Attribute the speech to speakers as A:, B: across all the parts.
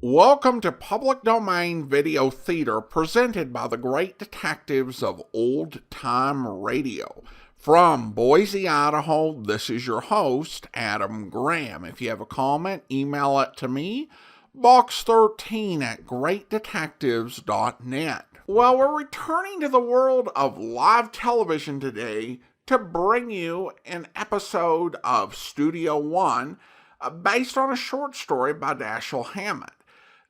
A: Welcome to Public Domain Video Theater presented by the great detectives of Old Time Radio. From Boise, Idaho, this is your host, Adam Graham. If you have a comment, email it to me, box13@greatdetectives.net. Well, we're returning to the world of live television today to bring you an episode of Studio One based on a short story by Dashiell Hammett.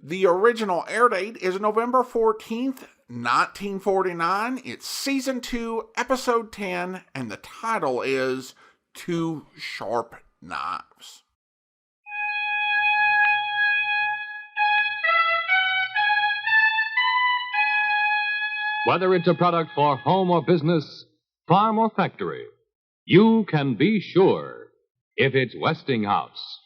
A: The original air date is November 14th, 1949. It's Season 2, Episode 10, and the title is Two Sharp Knives.
B: Whether it's a product for home or business, farm or factory, you can be sure if it's Westinghouse.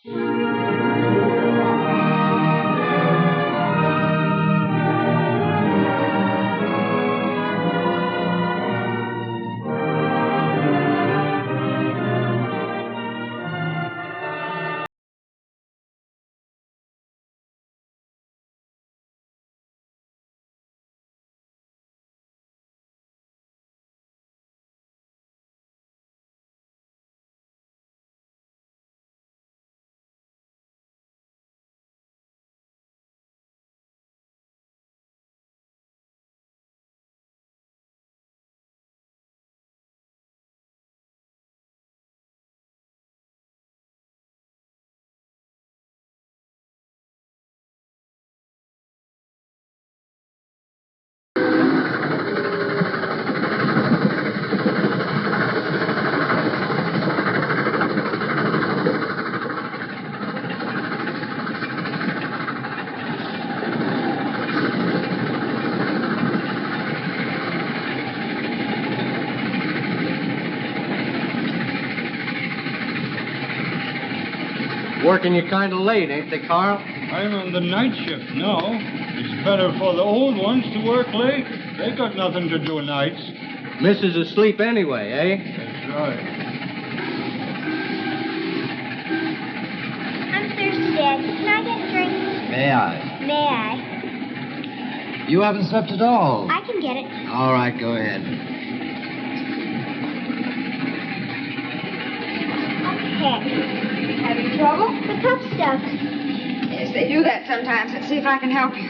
C: Working you kind of late, ain't they, Carl?
D: I'm on the night shift now. It's better for the old ones to work late. They got nothing to do nights.
C: Missus is asleep anyway, eh?
D: That's right.
E: I'm thirsty, Dad. Can I get a drink?
C: May I?
E: May I?
C: You haven't slept at all.
E: I can get it.
C: All right, go ahead.
E: Okay.
F: Having trouble?
E: The cup stuck.
F: Yes, they do that sometimes. Let's see if I can help you.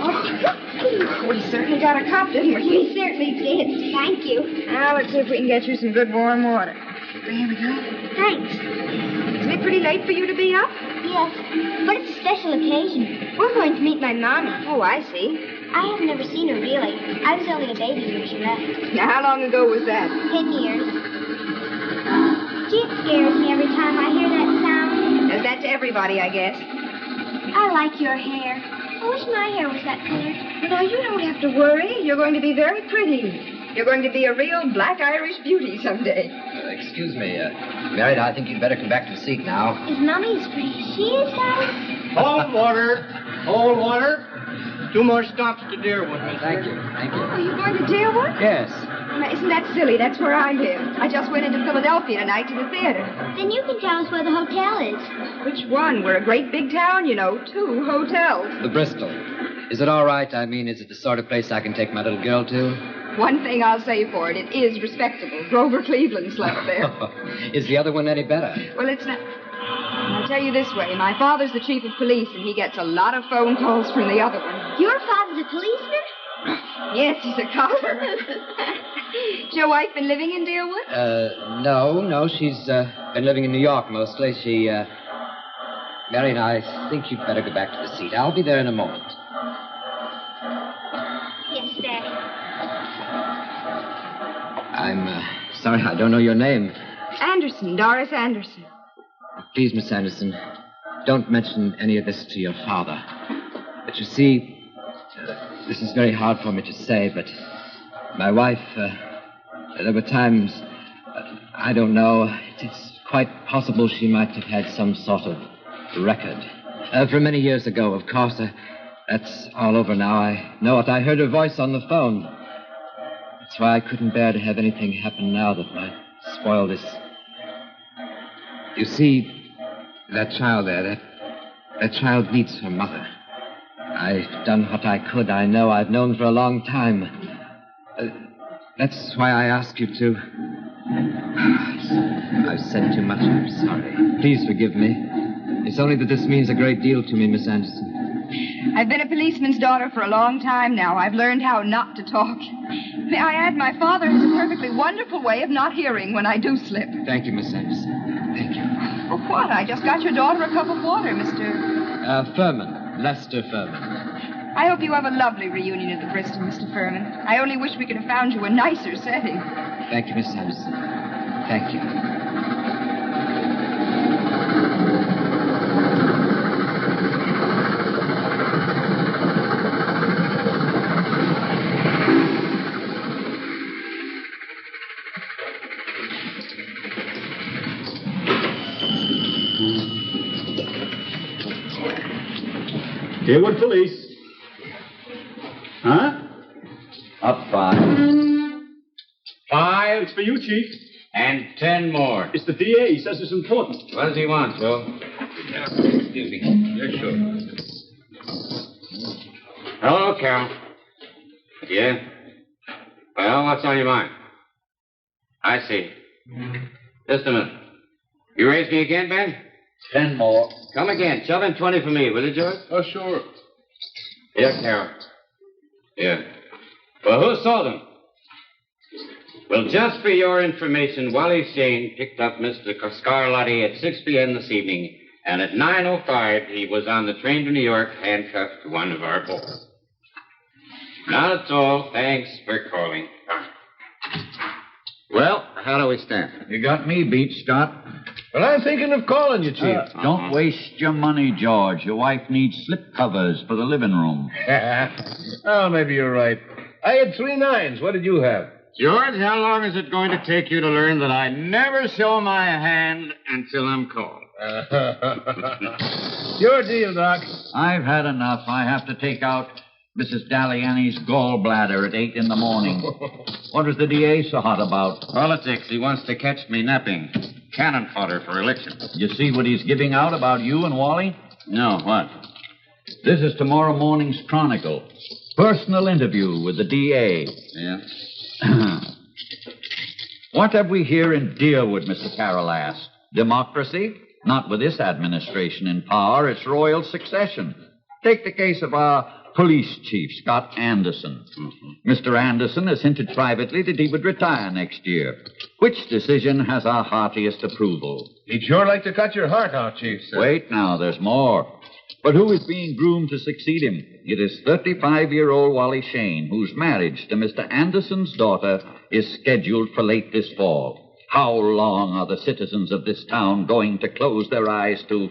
F: Oh, we certainly got a cup, didn't we?
E: We certainly did. Thank you.
F: Now, let's see if we can get you some good warm water. There we go.
E: Thanks.
F: Isn't it pretty late for you to be up?
E: Yes, but it's a special occasion. We're going to meet my mommy.
F: Oh, I see.
E: I have never seen her, really. I was only a baby when she left.
F: Now, how long ago was that?
E: 10 years. Gee, it scares me every time I hear that sound.
F: Does that to everybody, I guess.
E: I like your hair. I wish my hair was that color.
F: No, you don't have to worry. You're going to be very pretty. You're going to be a real black Irish beauty someday.
C: Excuse me, Mary, I think you'd better come back to the seat now.
E: Is Mommy as pretty as she is, Daddy?
D: Cold water. Cold water. 2 more stops to Deerwood, mister.
C: Thank you.
F: Are you going to Deerwood?
C: Yes.
F: Now, isn't that silly? That's where I live. I just went into Philadelphia tonight to the theater.
E: Then you can tell us where the hotel is.
F: Which one? We're a great big town, you know. 2 hotels.
C: The Bristol. Is it all right? I mean, is it the sort of place I can take my little girl to?
F: One thing I'll say for it, it is respectable. Grover Cleveland slept there.
C: Is the other one any better?
F: Well, it's not... I'll tell you this way. My father's the chief of police, and he gets a lot of phone calls from the other one.
E: Your father's a policeman?
F: Yes, he's a copper. Has your wife been living in Deerwood?
C: No. She's been living in New York mostly. Marion, I think you'd better go back to the seat. I'll be there in a moment.
E: Yes, Daddy.
C: I'm sorry, I don't know your name.
F: Anderson, Doris Anderson.
C: Please, Miss Anderson, don't mention any of this to your father. But you see, this is very hard for me to say, but my wife, there were times, I don't know, it's quite possible she might have had some sort of record. From many years ago, of course. That's all over now. I know it. I heard her voice on the phone. That's why I couldn't bear to have anything happen now that might spoil this. You see, that child there, That child needs her mother. I've done what I could. I know I've known for a long time. That's why I asked you to. I've said too much. I'm sorry. Please forgive me. It's only that this means a great deal to me, Miss Anderson.
F: I've been a policeman's daughter for a long time now. I've learned how not to talk. May I add, my father has a perfectly wonderful way of not hearing when I do slip.
C: Thank you, Miss Anderson. Thank you.
F: For what? I just got your daughter a cup of water, Mr.
C: Furman. Lester Furman.
F: I hope you have a lovely reunion at the Bristol, Mr. Furman. I only wish we could have found you a nicer setting.
C: Thank you, Miss Anderson. Thank you.
D: Deerwood Police. Huh?
G: Up 5.
D: 5. It's for you, Chief.
G: And 10 more.
D: It's the DA. He says it's important.
G: What does he want, Joe? Excuse me.
D: Yeah, sure.
G: Hello, Carol. Yeah? Well, what's on your mind? I see. Just a minute. You raised me again, Ben?
H: 10 more.
G: Come again. Shove in 20 for me, will you, George?
H: Oh, sure.
G: Yeah, Carol. Yeah. Well, who sold them? Well, just for your information, Wally Shane picked up Mr. Scarlatti at 6 p.m. this evening, and at 9:05 he was on the train to New York, handcuffed to one of our boys. Not at all. Thanks for calling. Well, how do we stand?
H: You got me beat, Scott.
I: Well, I'm thinking of calling you, Chief.
H: Don't waste your money, George. Your wife needs slip covers for the living room.
I: Oh, maybe you're right. I had 3 9s. What did you have?
G: George, how long is it going to take you to learn that I never show my hand until I'm called?
I: Your deal, Doc.
H: I've had enough. I have to take out Mrs. Daliani's gallbladder at 8 in the morning. What was the DA so hot about?
G: Politics. He wants to catch me napping. Cannon fodder for election.
H: You see what he's giving out about you and Wally?
G: No, what?
H: This is tomorrow morning's Chronicle. Personal interview with the DA.
G: Yeah?
H: What have we here in Deerwood, Mr. Carroll asked? Democracy? Not with this administration in power. It's royal succession. Take the case of our police chief, Scott Anderson. Mr. Anderson has hinted privately that he would retire next year. Which decision has our heartiest approval?
I: He'd sure like to cut your heart out, Chief, sir.
H: Wait now, there's more. But who is being groomed to succeed him? It is 35-year-old Wally Shane, whose marriage to Mr. Anderson's daughter is scheduled for late this fall. How long are the citizens of this town going to close their eyes to...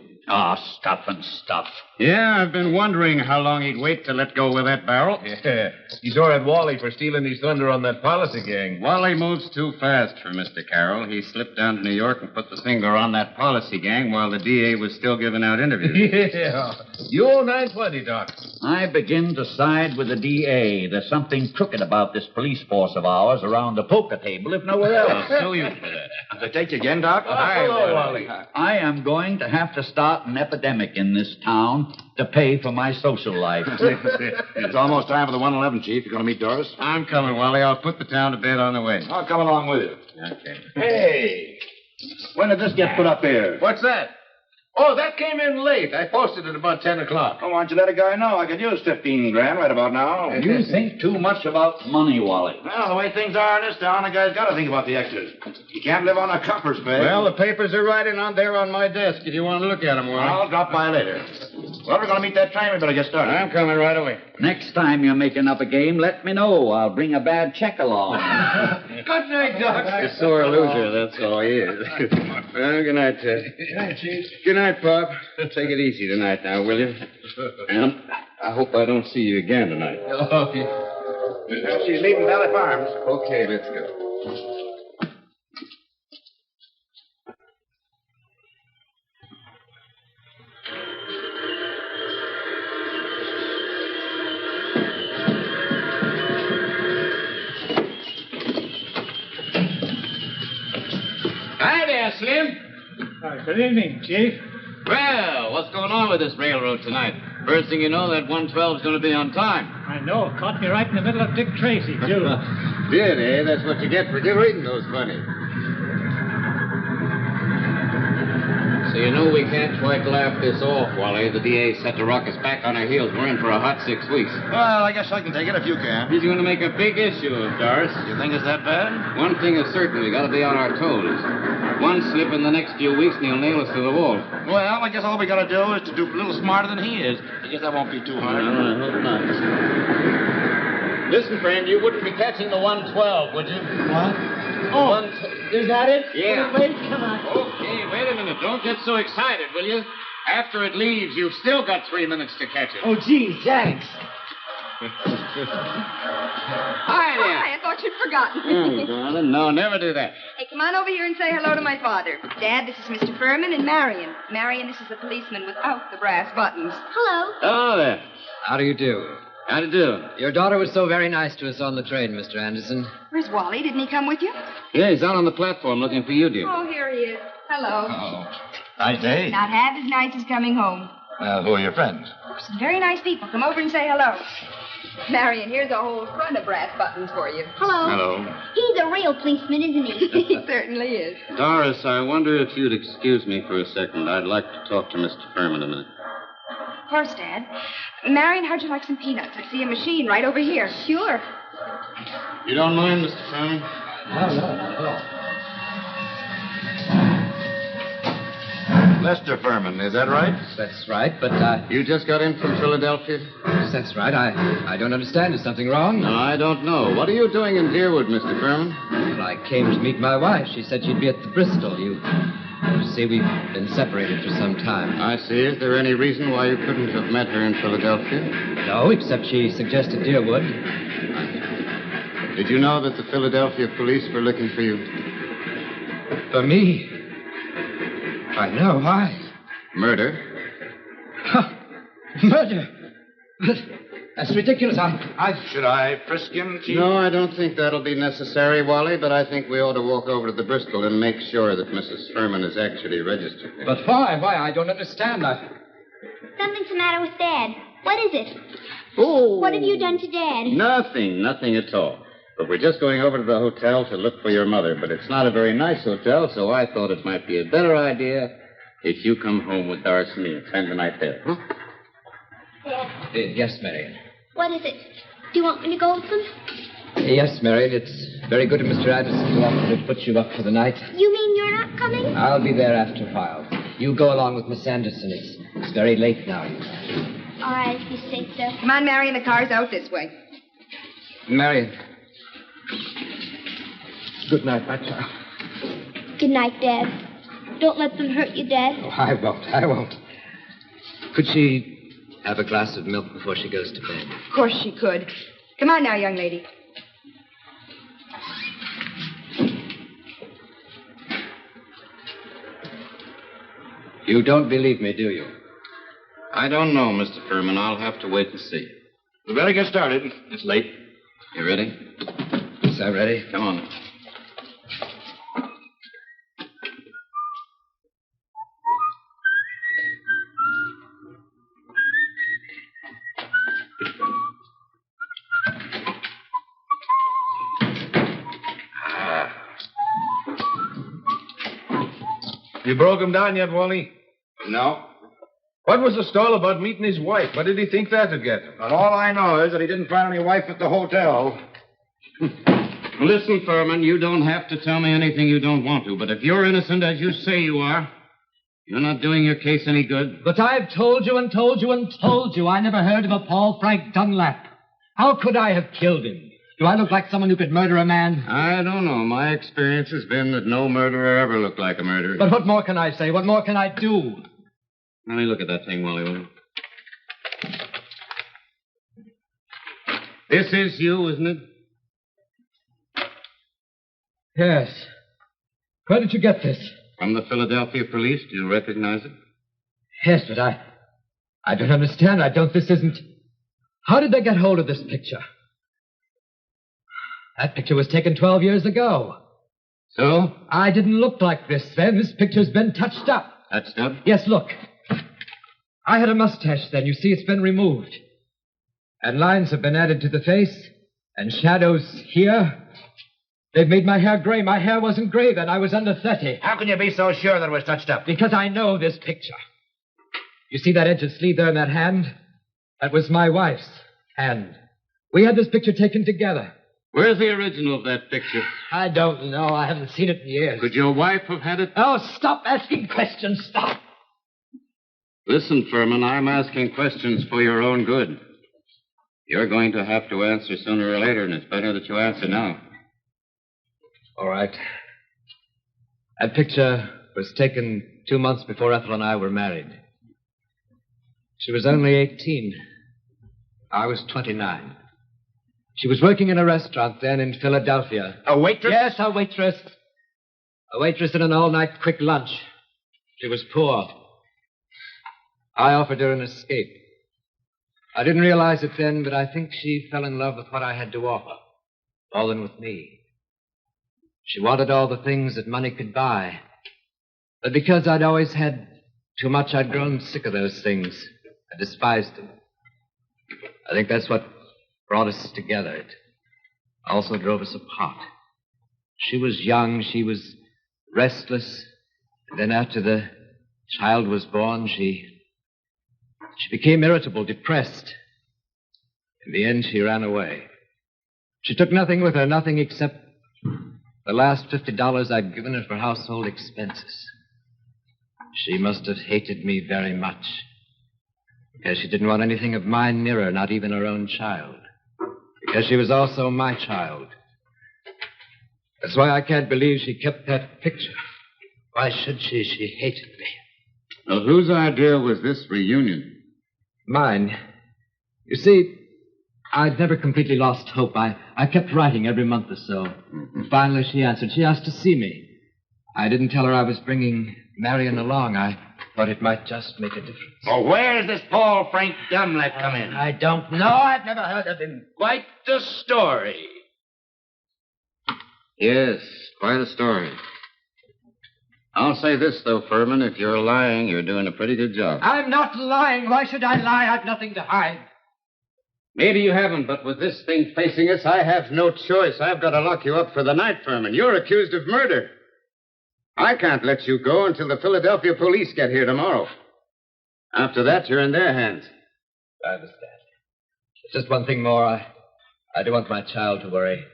H: stuff and stuff.
G: Yeah, I've been wondering how long he'd wait to let go with that barrel.
I: Yeah. He tore at Wally for stealing his thunder on that policy gang.
G: Wally moves too fast for Mr. Carroll. He slipped down to New York and put the finger on that policy gang while the DA was still giving out interviews.
I: Yeah. You owe 920, Doc.
H: I begin to side with the DA. There's something crooked about this police force of ours around the poker table, if nowhere else.
G: So you for that. They take you again, Doc?
I: Hello, Wally.
H: I am going to have to start an epidemic in this town to pay for my social life.
J: It's almost time for the 111, Chief. You going to meet Doris?
G: I'm coming, Wally. I'll put the town to bed on the way.
J: I'll come along with you.
G: Okay.
J: Hey, when did this get put up here?
I: What's that? Oh, that came in late. I posted it about 10 o'clock.
J: Oh, why don't you let a guy know? I could use 15 grand right about now.
H: You think too much about money, Wally.
J: Well, the way things are in this town, a guy's got to think about the extras. You can't live on a copper's pay.
G: Well, the papers are writing on there on my desk if you want to look at them, Wally.
J: I'll drop by later. Well, we're going to meet that train. We better get started.
G: I'm coming right away.
H: Next time you're making up a game, let me know. I'll bring a bad check along.
I: Good night, Doc.
G: A sore loser, that's all he is. Well, good night, Ted.
I: Good night, Chief.
G: Good night, Pop. Take it easy tonight now, will you? And I hope I don't see you again tonight.
I: Okay.
J: Well, she's leaving Valley Farms.
G: Okay, let's go. Hi there, Slim.
D: Good evening, Chief.
G: Well, what's going on with this railroad tonight. First thing you know, that 112 is going to be on time.
K: I know. Caught me right in the middle of Dick Tracy, too.
G: Did, eh? That's what you get for reading those funny. So you know we can't quite laugh this off, Wally. The DA set to rock us back on our heels. We're in for a hot 6 weeks.
J: Well, I guess I can take it if you can.
G: He's going to make a big issue of Doris.
J: You think it's that bad?
G: One thing is certain, we got to be on our toes. One slip in the next few weeks and he'll nail us to the wall.
J: Well, I guess all we got to do is to do a little smarter than he is. I guess that won't be too hard.
G: I hope not.
I: Listen, friend, you wouldn't be catching the 112, would you?
K: What? Oh, is that it?
G: Yeah.
K: Wait, come on.
G: Okay, wait a minute. Don't get so excited, will you? After it leaves, you've still got 3 minutes to catch it.
K: Oh, gee, thanks.
G: Hi there.
F: Hi, I thought you'd forgotten.
G: Oh, darling, no, never do that.
F: Hey, come on over here and say hello to my father. Dad, this is Mr. Furman and Marion. Marion, this is the policeman without the brass buttons.
E: Hello.
G: Oh, there.
C: How do you do?
G: How to do?
C: Your daughter was so very nice to us on the train, Mr. Anderson.
F: Where's Wally? Didn't he come with you?
G: Yeah, he's out on the platform looking for you, dear.
F: Oh, here he is. Hello.
J: Oh. Nice day.
F: Not half as nice as coming home.
J: Who are your friends?
F: Some very nice people. Come over and say hello. Marion, here's a whole front of brass buttons for you.
E: Hello.
G: Hello.
E: He's a real policeman, isn't he?
F: He certainly is.
G: Doris, I wonder if you'd excuse me for a second. I'd like to talk to Mr. Furman a minute.
F: Of course, Dad. Marion, how'd you like some peanuts? I see a machine right over here.
E: Sure.
G: You don't mind, Mr. Furman?
C: No.
J: Lester Furman, is that right?
C: That's right, but
G: You just got in from Philadelphia?
C: that's right. I don't understand. Is something wrong?
G: No, I don't know. What are you doing in Deerwood, Mr. Furman?
C: Well, I came to meet my wife. She said she'd be at the Bristol. You see, we've been separated for some time.
G: I see. Is there any reason why you couldn't have met her in Philadelphia?
C: No, except she suggested Deerwood.
G: Did you know that the Philadelphia police were looking for you?
C: For me? I know. Why?
G: Murder?
C: Murder! That's ridiculous.
J: Should I frisk him, Chief?
G: No, I don't think that'll be necessary, Wally, but I think we ought to walk over to the Bristol and make sure that Mrs. Furman is actually registered there.
C: But why? Why? I don't understand.
E: Something's the matter with Dad. What is it?
G: Oh!
E: What have you done to Dad?
G: Nothing at all. But we're just going over to the hotel to look for your mother. But it's not a very nice hotel, so I thought it might be a better idea if you come home with Doris and me and spend the night there. Huh?
E: Dad,
C: Yes, Marion.
E: what is it? Do you want me to go with them?
C: Yes, Marion. It's very good of Mr. Anderson to offer to put you up for the night.
E: You mean you're not coming?
C: I'll be there after a while. You go along with Miss Anderson. It's very late now.
E: All right, if you say so.
F: Come on, Marion, the car's out this way.
C: Marion. Good night, my child.
E: Good night, Dad. Don't let them hurt you, Dad.
C: Oh, I won't. Could she have a glass of milk before she goes to bed?
F: Of course she could. Come on now, young lady.
C: You don't believe me, do you?
G: I don't know, Mr. Furman. I'll have to wait and see.
J: We better get started. It's late.
G: You ready?
C: Is that ready?
G: Come on.
I: You broke him down yet, Wally?
J: No.
I: What was the stall about meeting his wife? What did he think that would get him?
J: But all I know is that he didn't find any wife at the hotel.
G: Listen, Furman, you don't have to tell me anything you don't want to, but if you're innocent as you say you are, you're not doing your case any good.
K: But I've told you and told you and told you I never heard of a Paul Frank Dunlap. How could I have killed him? Do I look like someone who could murder a man?
G: I don't know. My experience has been that no murderer ever looked like a murderer.
K: But what more can I say? What more can I do?
G: Let me look at that thing, Wally, will you? This is you, isn't it?
K: Yes. Where did you get this?
G: From the Philadelphia police. Do you recognize it?
K: Yes, but I don't understand. This isn't... How did they get hold of this picture? That picture was taken 12 years ago.
G: So?
K: I didn't look like this then. This picture's been touched up.
G: Touched up?
K: Yes, look. I had a mustache then. You see, it's been removed. And lines have been added to the face, and shadows here. They've made my hair gray. My hair wasn't gray then. I was under 30.
J: How can you be so sure that it was touched up?
K: Because I know this picture. You see that edge of sleeve there in that hand? That was my wife's hand. We had this picture taken together.
G: Where's the original of that picture?
K: I don't know. I haven't seen it in years.
G: Could your wife have had it?
K: Oh, stop asking questions. Stop.
G: Listen, Furman, I'm asking questions for your own good. You're going to have to answer sooner or later, and it's better that you answer now.
K: All right. That picture was taken 2 months before Ethel and I were married. She was only 18. I was 29. She was working in a restaurant then in Philadelphia.
J: A waitress?
K: Yes, a waitress. A waitress in an all-night quick lunch. She was poor. I offered her an escape. I didn't realize it then, but I think she fell in love with what I had to offer, more than with me. She wanted all the things that money could buy. But because I'd always had too much, I'd grown sick of those things. I despised them. I think that's what brought us together. It also drove us apart. She was young. She was restless. And then after the child was born, she became irritable, depressed. In the end, she ran away. She took nothing with her, nothing except the last $50 I'd given her for household expenses. She must have hated me very much, because she didn't want anything of mine near her, not even her own child. Because she was also my child. That's why I can't believe she kept that picture. Why should she? She hated me.
G: Well, whose idea was this reunion?
K: Mine. You see, I'd never completely lost hope. I kept writing every month or so. And finally she answered. She asked to see me. I didn't tell her I was bringing Marion along. I thought it might just make a difference.
J: Well, where's this Paul Frank Dunlap come in?
K: I don't know. I've never heard of him.
J: Quite the story.
G: Yes, quite a story. I'll say this, though, Furman. If you're lying, you're doing a pretty good job.
K: I'm not lying. Why should I lie? I've nothing to hide.
G: Maybe you haven't, but with this thing facing us, I have no choice. I've got to lock you up for the night, Furman. You're accused of murder. I can't let you go until the Philadelphia police get here tomorrow. After that, you're in their hands.
K: I understand. There's just one thing more. I don't want my child to worry.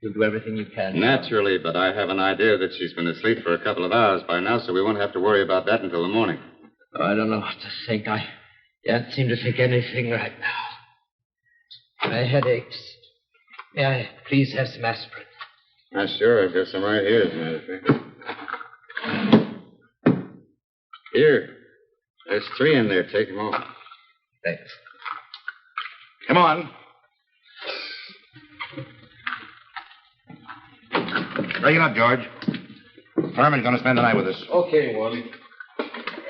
K: You'll do everything you can.
G: Naturally, but I have an idea that she's been asleep for a couple of hours by now, so we won't have to worry about that until the morning.
K: Oh, I don't know what to think. I can't seem to think anything right now. My head aches. May I please have some aspirin?
G: Sure. I've got some right here, as a matter of fact. Here. There's 3 in there. Take them all.
K: Thanks.
J: Come on. Break it up, George. Furman's going to spend the night with us.
I: Okay, Wally.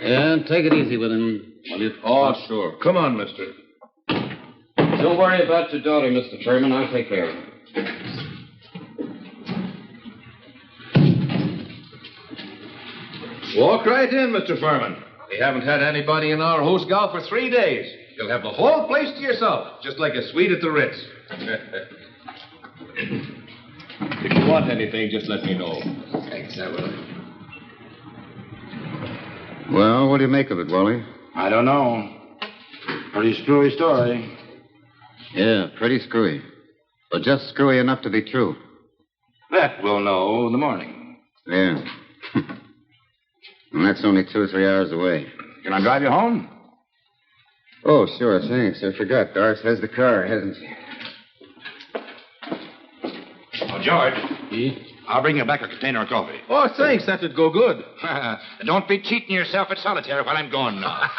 G: Yeah, take it easy with him.
I: Oh, sure. Come on, mister.
G: Don't worry about your daughter, Mr. Furman. I'll take care of her.
I: Walk right in, Mr. Furman. We haven't had anybody in our host golf for 3 days. You'll have the whole place to yourself, just like a suite at the Ritz. If you want anything, just let me know.
K: Thanks, I will.
G: Well, what do you make of it, Wally?
J: I don't know. Pretty screwy story.
G: Yeah, pretty screwy. But just screwy enough to be true.
J: That we'll know in the morning.
G: Yeah. And that's only 2 or 3 hours away.
J: Can I drive you home?
G: Oh, sure, thanks. I forgot. Doris has the car, hasn't she?
J: Oh, George. I'll bring you back a container of coffee.
I: Oh, thanks. That would go good.
J: Don't be cheating yourself at solitaire while I'm gone now.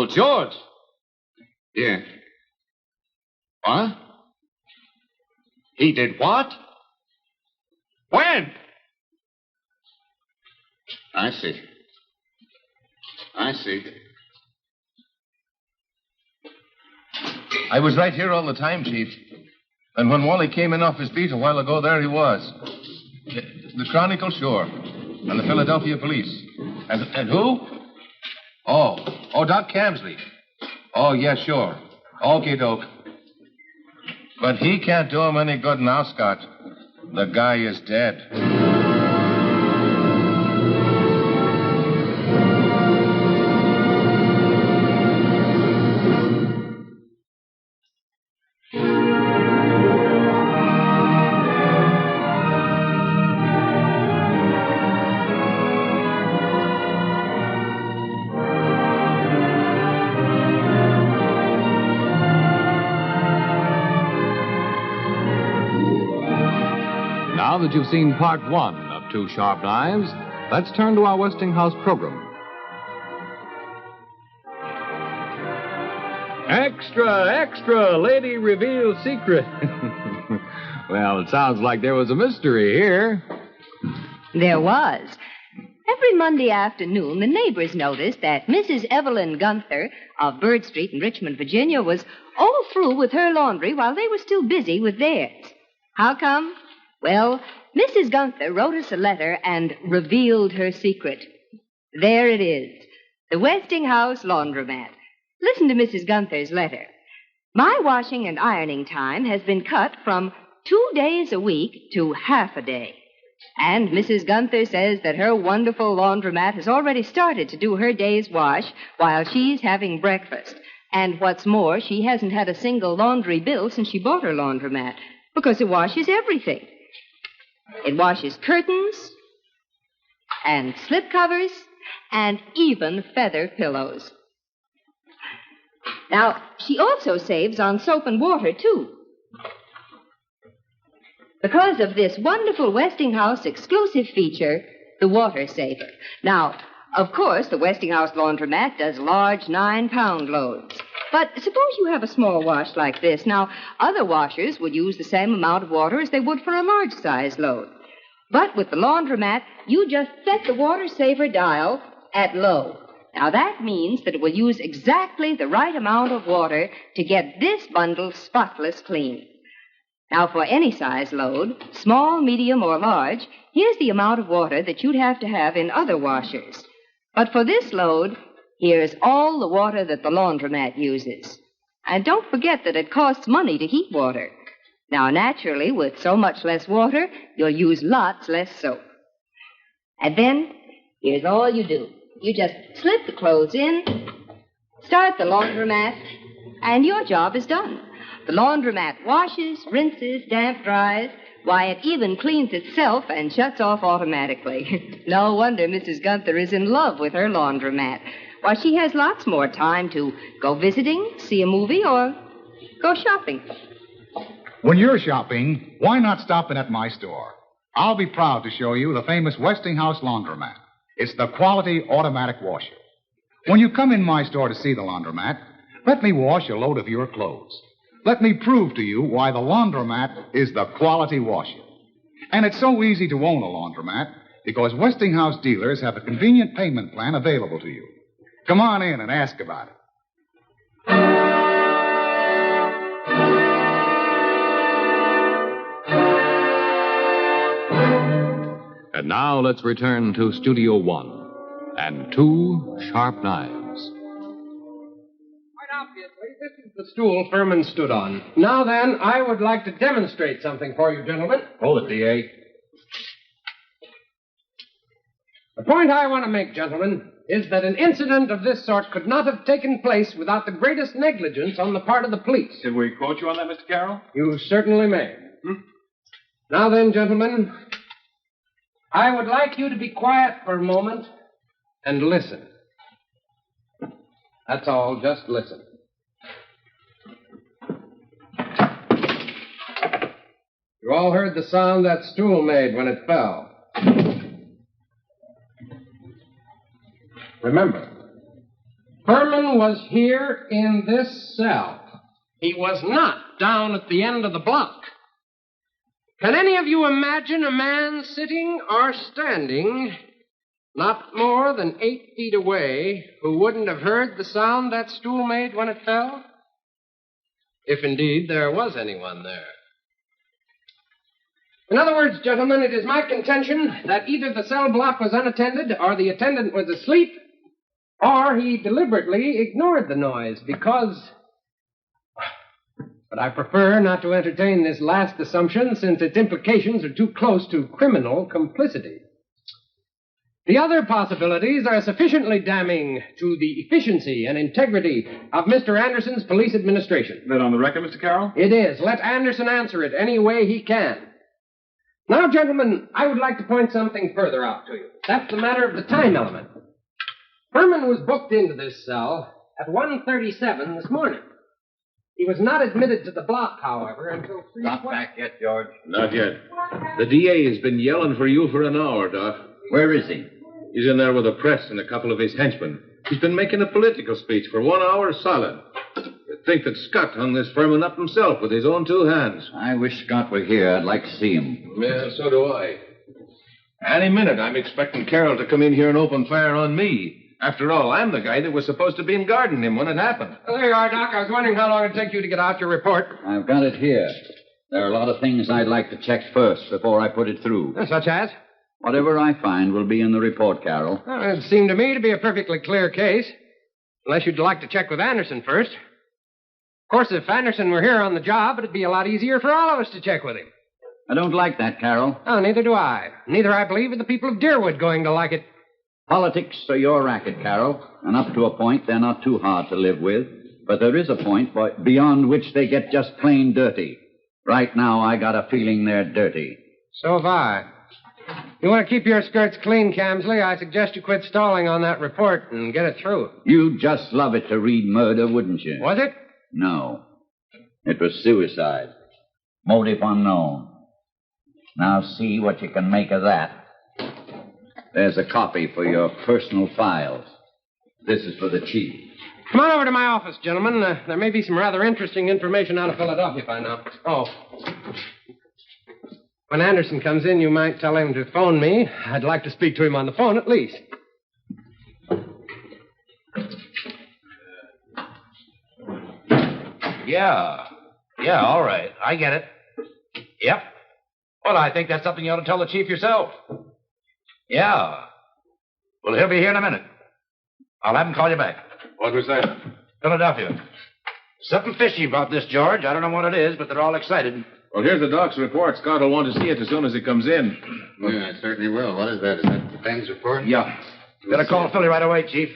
I: Uncle George.
G: Yeah.
I: What? He did what? When?
G: I see.
I: I was right here all the time, Chief. And when Wally came in off his beat a while ago, there he was. The Chronicle, sure. And the Philadelphia Police. And who? Oh, Doc Camsley. Oh, yeah, sure. Okie doke. But he can't do him any good now, Scott. The guy is dead.
B: Now that you've seen part one of Two Sharp Knives, let's turn to our Westinghouse program. Extra, lady reveals secret. Well, it sounds like there was a mystery here.
F: There was. Every Monday afternoon, the neighbors noticed that Mrs. Evelyn Gunther of Bird Street in Richmond, Virginia, was all through with her laundry while they were still busy with theirs. How come? Well, Mrs. Gunther wrote us a letter and revealed her secret. There it is, the Westinghouse laundromat. Listen to Mrs. Gunther's letter. My washing and ironing time has been cut from 2 days a week to half a day. And Mrs. Gunther says that her wonderful laundromat has already started to do her day's wash while she's having breakfast. And what's more, she hasn't had a single laundry bill since she bought her laundromat, because it washes everything. It washes curtains and slipcovers and even feather pillows. Now, she also saves on soap and water, too. Because of this wonderful Westinghouse exclusive feature, the water saver. Now, of course, the Westinghouse laundromat does large 9-pound loads. But suppose you have a small wash like this. Now, other washers would use the same amount of water as they would for a large-size load. But with the laundromat, you just set the water saver dial at low. Now, that means that it will use exactly the right amount of water to get this bundle spotless clean. Now, for any size load, small, medium, or large, here's the amount of water that you'd have to have in other washers. But for this load, here's all the water that the laundromat uses. And don't forget that it costs money to heat water. Now, naturally, with so much less water, you'll use lots less soap. And then, here's all you do. You just slip the clothes in, start the laundromat, and your job is done. The laundromat washes, rinses, damp dries. Why, it even cleans itself and shuts off automatically. No wonder Mrs. Gunther is in love with her laundromat. Why, she has lots more time to go visiting, see a movie, or go shopping.
L: When you're shopping, why not stop in at my store? I'll be proud to show you the famous Westinghouse laundromat. It's the quality automatic washer. When you come in my store to see the laundromat, let me wash a load of your clothes. Let me prove to you why the laundromat is the quality washer. And it's so easy to own a laundromat because Westinghouse dealers have a convenient payment plan available to you. Come on in and ask about it.
B: And now let's return to Studio One and Two Sharp Knives.
K: Quite obviously, this is the stool Furman stood on. Now then, I would like to demonstrate something for you, gentlemen.
I: Hold it, D.A.
K: The point I want to make, gentlemen, is that an incident of this sort could not have taken place without the greatest negligence on the part of the police.
I: Did we quote you on that, Mr. Carroll?
K: You certainly may. Now then, gentlemen, I would like you to be quiet for a moment and listen. That's all, just listen. You all heard the sound that stool made when it fell. Remember, Furman
M: Furman was here in this cell. He was not down at the end of the block. Can any of you imagine a man sitting or standing not more than 8 feet away who wouldn't have heard the sound that stool made when it fell? If indeed there was anyone there. In other words, gentlemen, it is my contention that either the cell block was unattended, or the attendant was asleep, or he deliberately ignored the noise because... But I prefer not to entertain this last assumption since its implications are too close to criminal complicity. The other possibilities are sufficiently damning to the efficiency and integrity of Mr. Anderson's police administration.
N: Is that on the record, Mr. Carroll?
M: It is. Let Anderson answer it any way he can. Now, gentlemen, I would like to point something further out to you. That's the matter of the time element. Furman was booked into this cell at 1:37 this morning. He was not admitted to the block, however, until 3:20.
H: Not back yet, George?
I: Not yet. The DA has been yelling for you for an hour, Doc.
H: Where is he?
I: He's in there with the press and a couple of his henchmen. He's been making a political speech for 1 hour solid. You'd think that Scott hung this Furman up himself with his own 2 hands.
H: I wish Scott were here. I'd like to see him.
I: Yeah, so do I. Any minute, I'm expecting Carroll to come in here and open fire on me. After all, I'm the guy that was supposed to be guarding him when it happened.
M: Well, there you are, Doc. I was wondering how long it'd take you to get out your report.
H: I've got it here. There are a lot of things I'd like to check first before I put it through.
M: Such as?
H: Whatever I find will be in the report, Carroll.
M: Well, it seemed to me to be a perfectly clear case. Unless you'd like to check with Anderson first. Of course, if Anderson were here on the job, it'd be a lot easier for all of us to check with him.
H: I don't like that, Carroll.
M: Oh, neither do I. Neither, I believe, are the people of Deerwood going to like it.
H: Politics are your racket, Carroll, and up to a point, they're not too hard to live with. But there is a point beyond which they get just plain dirty. Right now, I got a feeling they're dirty.
M: So have I. You want to keep your skirts clean, Camsley, I suggest you quit stalling on that report and get it through.
H: You'd just love it to read murder, wouldn't you?
M: Was it?
H: No. It was suicide. Motive unknown. Now see what you can make of that. There's a copy for your personal files. This is for the chief.
M: Come on over to my office, gentlemen. There may be some rather interesting information out of Philadelphia by now. Oh. When Anderson comes in, you might tell him to phone me. I'd like to speak to him on the phone at least.
J: Yeah, all right. I get it. Yep. Well, I think that's something you ought to tell the chief yourself. Yeah. Well, he'll be here in a minute. I'll have him call you back.
I: What was that?
J: Philadelphia. Something fishy about this, George. I don't know what it is, but they're all excited.
I: Well, here's the doc's report. Scott will want to see it as soon as he comes in.
O: Yeah, I certainly will. What is that? Is that Ben's report?
J: Yeah. Better call Philly right away, Chief.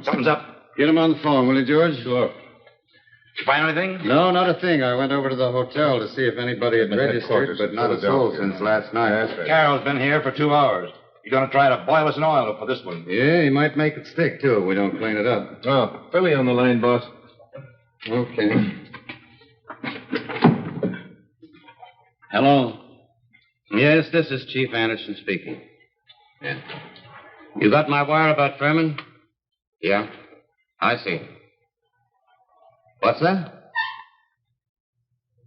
J: Something's up.
O: Get him on the phone, will you, George?
I: Sure.
J: Did you find anything?
O: No, not a thing. I went over to the hotel to see if anybody had registered, but not a soul since last night. That's right.
J: Carroll's been here for 2 hours. He's going to try to boil us in oil for this one.
O: Yeah, he might make it stick, too, if we don't clean it up.
I: Oh, Philly on the line, boss.
O: Okay.
G: Hello. Yes, this is Chief Anderson speaking. Yeah. You got my wire about Furman? Yeah. I see. What's that?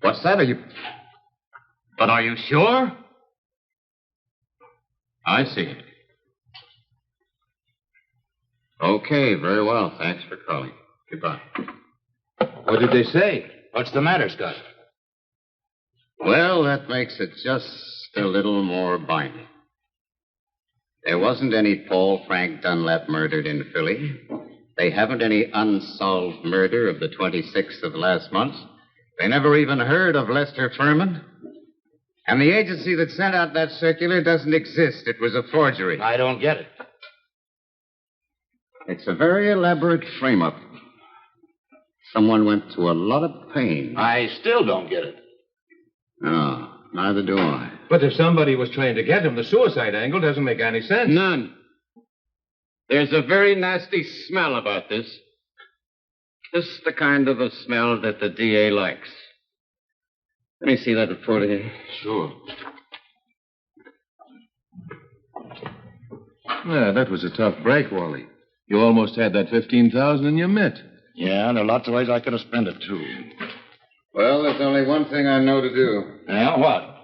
G: What's that? But are you sure? I see. Okay, very well. Thanks for calling. Goodbye.
J: What did they say? What's the matter, Scott?
O: Well, that makes it just a little more binding. There wasn't any Paul Frank Dunlap murdered in Philly. They haven't any unsolved murder of the 26th of last month. They never even heard of Lester Furman. And the agency that sent out that circular doesn't exist. It was a forgery.
J: I don't get it.
O: It's a very elaborate frame-up. Someone went to a lot of pain.
J: I still don't get it.
O: No, neither do I.
I: But if somebody was trying to get him, the suicide angle doesn't make any sense.
G: None. There's a very nasty smell about this. Just the kind of a smell that the DA likes. Let me see that report again.
I: Sure. Yeah, that was a tough break, Wally. You almost had that $15,000 in your mitt.
J: Yeah, and there are lots of ways I could have spent it, too.
O: Well, there's only one thing I know to do.
J: Yeah, what?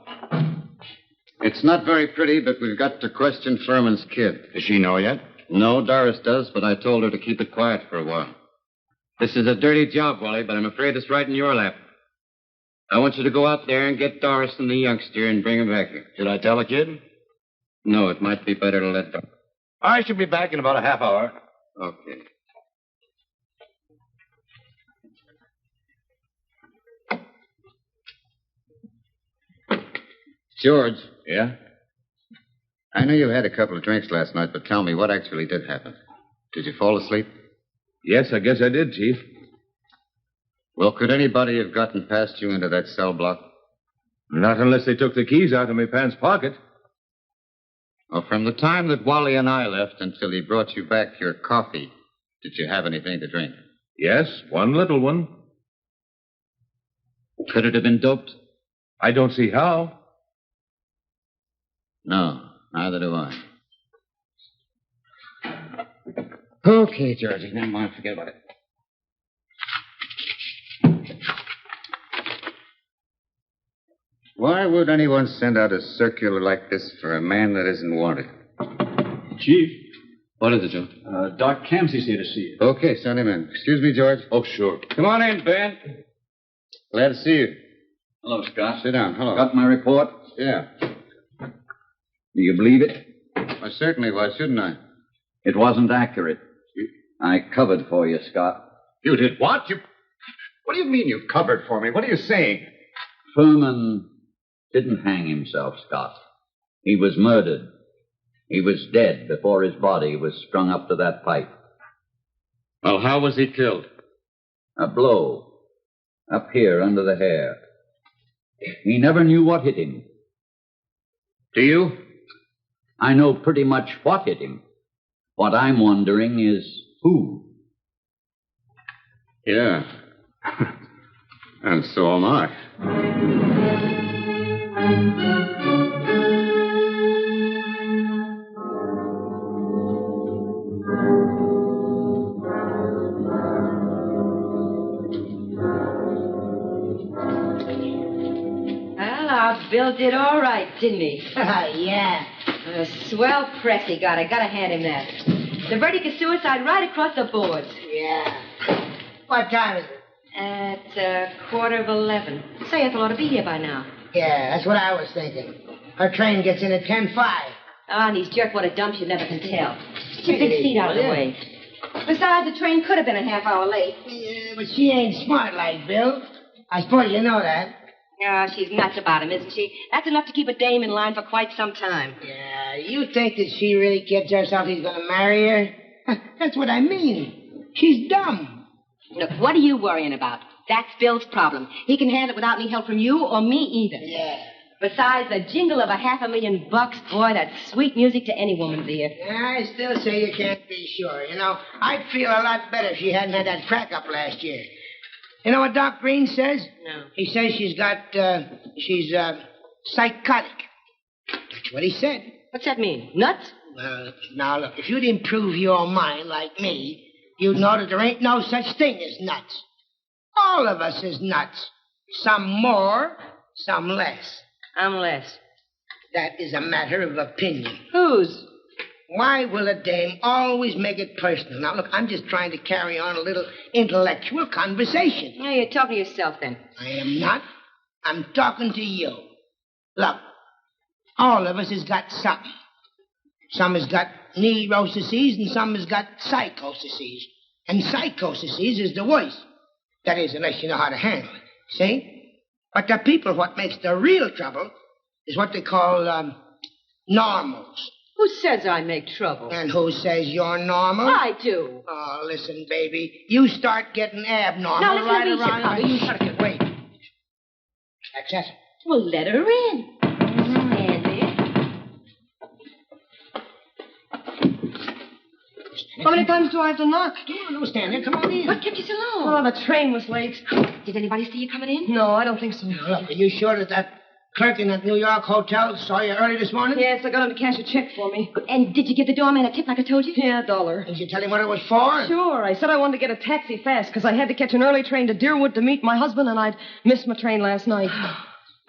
O: It's not very pretty, but we've got to question Furman's kid.
J: Does she know yet?
O: No, Doris does, but I told her to keep it quiet for a while. This is a dirty job, Wally, but I'm afraid it's right in your lap. I want you to go out there and get Doris and the youngster and bring him back here.
J: Should I tell the kid?
O: No, it might be better to let Doris.
J: I should be back in about a half hour.
O: Okay. George.
J: Yeah?
O: I know you had a couple of drinks last night, but tell me, what actually did happen? Did you fall asleep?
I: Yes, I guess I did, Chief.
O: Well, could anybody have gotten past you into that cell block?
I: Not unless they took the keys out of my pants pocket.
O: Well, from the time that Wally and I left until he brought you back your coffee, did you have anything to drink?
I: Yes, one little one.
O: Could it have been doped?
I: I don't see how.
O: No, neither do I.
J: Okay, Georgie, never mind. Forget about it.
O: Why would anyone send out a circular like this for a man that isn't wanted?
N: Chief.
O: What is it, Joe?
N: Doc Camsey's here to see you.
O: Okay, send him in. Excuse me, George.
I: Oh, sure.
O: Come on in, Ben. Glad to see you.
H: Hello, Scott.
O: Sit down. Hello.
H: Got my report?
O: Yeah.
H: Do you believe it?
O: Well, certainly. Why shouldn't I?
H: It wasn't accurate. I covered for you, Scott.
L: You did what? What do you mean you covered for me? What are you saying?
H: Furman didn't hang himself, Scott. He was murdered. He was dead before his body was strung up to that pipe.
O: Well, how was he killed?
H: A blow. Up here under the hair. He never knew what hit him.
O: Do you?
H: I know pretty much what hit him. What I'm wondering is who.
O: Yeah. And so am I.
F: Well, our Bill did all right, didn't he?
P: Yeah.
F: A swell press he got. I gotta hand him that. The verdict is suicide right across the boards.
P: Yeah. What time is it?
F: At 11:15. Say, Ethel ought to be here by now.
P: Yeah, that's what I was thinking. Her train gets in at 10:05.
F: Ah, and these jerkwater dumps you never can tell. Get your big seat out of the way. Besides, the train could have been a half hour late.
P: Yeah, but she ain't smart like Bill. I suppose you know that.
F: Yeah, she's nuts about him, isn't she? That's enough to keep a dame in line for quite some time.
P: Yeah, you think that she really kids herself he's going to marry her? That's what I mean. She's dumb.
F: Look, what are you worrying about? That's Bill's problem. He can handle it without any help from you or me either.
P: Yeah.
F: Besides, the jingle of $500,000, boy, that's sweet music to any woman's ear.
P: Yeah, I still say you can't be sure. You know, I'd feel a lot better if she hadn't had that crack up last year. You know what Doc Green says?
F: No.
P: He says she's psychotic. That's what he said.
F: What's that mean? Nuts?
P: Now, look, if you'd improve your mind like me, you'd know that there ain't no such thing as nuts. All of us is nuts. Some more, some less.
F: I'm less.
P: That is a matter of opinion.
F: Whose?
P: Why will a dame always make it personal? Now, look, I'm just trying to carry on a little intellectual conversation.
F: Yeah, you're talking to yourself, then.
P: I am not. I'm talking to you. Look, all of us has got something. Some has got neuroses and some has got psychoses. And psychoses is the worst. That is, unless you know how to handle it. See? But the people what makes the real trouble is what they call normals.
F: Who says I make trouble?
P: And who says you're normal?
F: I do.
P: Oh, listen, baby. You start getting abnormal
F: Now, listen
P: right
F: to me,
P: around...
F: Chicago. You shut up.
P: Wait. That's it.
F: Well, let her in. Stand there. How many times do I have to knock?
P: No, stand there. Come on in.
F: What kept you so long? Oh, the train was late. Did anybody see you coming in?
P: No, I don't think so. Now, look, are you sure that clerk in that New York hotel saw you early this morning?
Q: Yes, I got him to cash a check for me.
E: And did you give the doorman a tip like I told you?
Q: Yeah, $1.
P: Did you tell him what it was for?
Q: Sure. I said I wanted to get a taxi fast because I had to catch an early train to Deerwood to meet my husband, and I'd missed my train last night.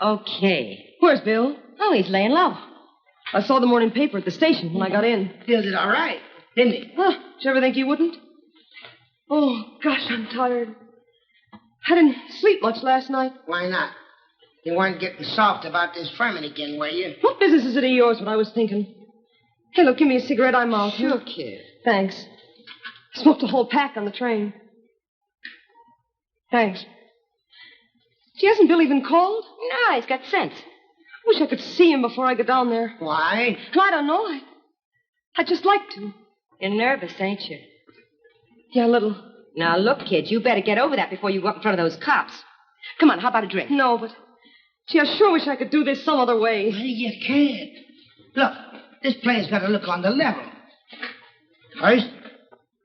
F: Okay.
Q: Where's Bill?
E: Oh, he's laying low.
Q: I saw the morning paper at the station when I got in.
P: Bill did all right, didn't he?
Q: Huh. Did you ever think he wouldn't? Oh, gosh, I'm tired. I didn't sleep much last night.
P: Why not? You weren't getting soft about this Furman again, were you?
Q: What business is it of yours, what I was thinking? Hey, look, give me a cigarette. I'm out.
F: Sure, kid.
Q: Thanks. Smoked a whole pack on the train. Thanks. Gee, hasn't Bill even called?
F: No, he's got sense.
Q: Wish I could see him before I go down there.
P: Why?
Q: I don't know. I'd just like to.
F: You're nervous, ain't you?
Q: Yeah, a little.
F: Now, look, kid, you better get over that before you go up in front of those cops. Come on, how about a drink?
Q: No, but... Gee, I sure wish I could do this some other way.
P: Well, you can't. Look, this play's got to look on the level. First,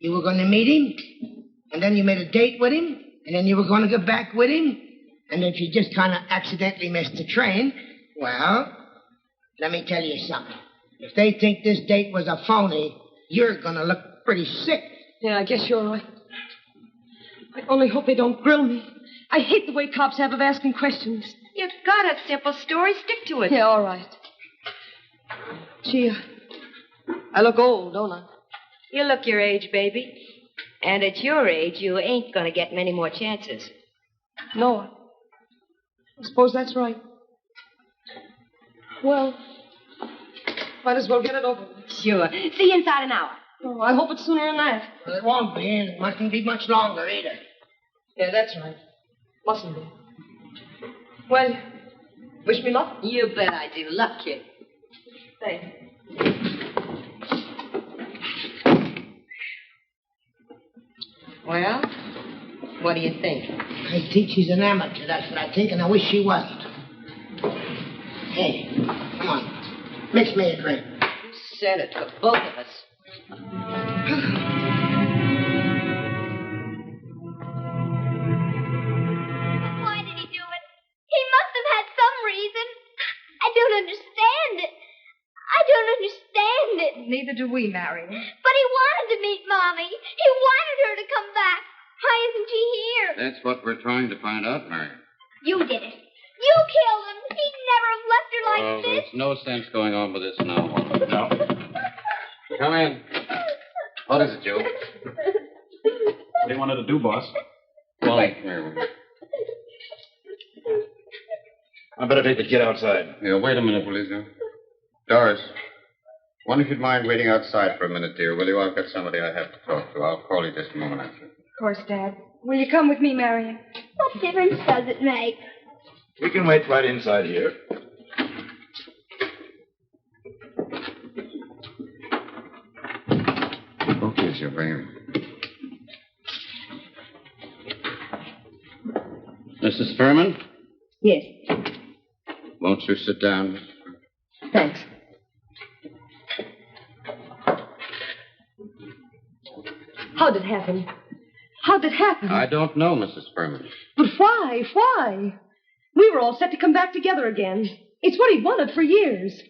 P: you were going to meet him, and then you made a date with him, and then you were going to go back with him, and if you just kind of accidentally missed the train, well, let me tell you something. If they think this date was a phony, you're going to look pretty sick.
Q: Yeah, I guess you're right. I only hope they don't grill me. I hate the way cops have of asking questions.
F: You've got a simple story. Stick to it.
Q: Yeah, all right. Gee, I look old, don't I?
F: You look your age, baby. And at your age, you ain't going to get many more chances.
Q: No, I suppose that's right. Well, might as well get it over with.
F: Sure. See you inside an hour.
Q: Oh, I hope it's sooner than that.
P: Well, it won't be, and it mustn't be much longer either.
Q: Yeah, that's right. Mustn't be. Well, wish me luck?
F: You bet I do. Luck, kid.
Q: Thanks.
F: Well, what do you think?
P: I think she's an amateur, that's what I think, and I wish she wasn't. Hey, come on. Mix me a drink.
F: You said it for both of us.
E: Why did he do it? He must have had some reason. I don't understand it. I don't understand it.
Q: Neither do we, Marion.
E: But he wanted to meet Mommy. He wanted her to come back. Why isn't she here?
O: That's what we're trying to find out, Marion.
E: You did it. You killed him. He'd never have left her like
O: Oh,
E: this.
O: there's no sense going on with this now.
J: No. Come in. What is it, Joe?
N: What do you wanted to do, boss?
J: Wally.
O: Here,
J: I better take the kid outside.
O: yeah, wait a minute, please. Now. Doris, wonder if you'd mind waiting outside for a minute, dear, will you? I've got somebody I have to talk to. I'll call you just a moment after.
Q: Of course, Dad. Will you come with me, Marion?
E: What difference does it make?
J: We can wait right inside here.
O: Okay, sure, bring him. Mrs. Furman,
F: Yes.
O: won't you sit down?
F: Thanks.
Q: How'd it happen? How'd it happen?
O: I don't know, Mrs. Furman.
Q: But why? Why? We were all set to come back together again. It's what he'd wanted for years.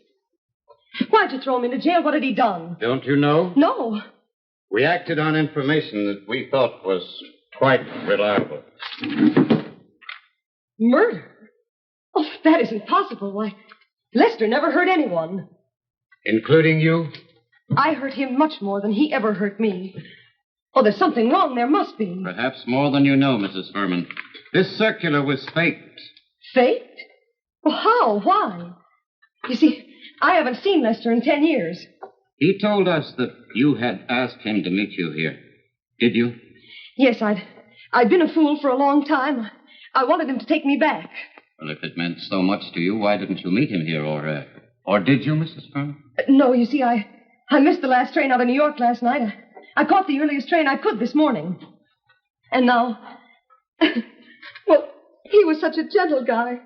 Q: Why'd you throw him into jail? What had he done?
O: Don't you know?
Q: No.
O: We acted on information that we thought was quite reliable.
Q: Murder? Oh, that isn't possible. Why, Lester never hurt anyone.
J: Including you?
Q: I hurt him much more than he ever hurt me. Oh, there's something wrong. There must be.
O: Perhaps more than you know, Mrs. Furman. This circular was faked.
Q: Faked? Well, how? Why? You see, I haven't seen Lester in 10 years.
O: He told us that you had asked him to meet you here. Did you?
Q: Yes, I'd been a fool for a long time. I wanted him to take me back.
O: Well, if it meant so much to you, why didn't you meet him here, or did you, Mrs. Furman?
Q: No, you see, I missed the last train out of New York last night. I caught the earliest train I could this morning. And now... well, he was such a gentle guy.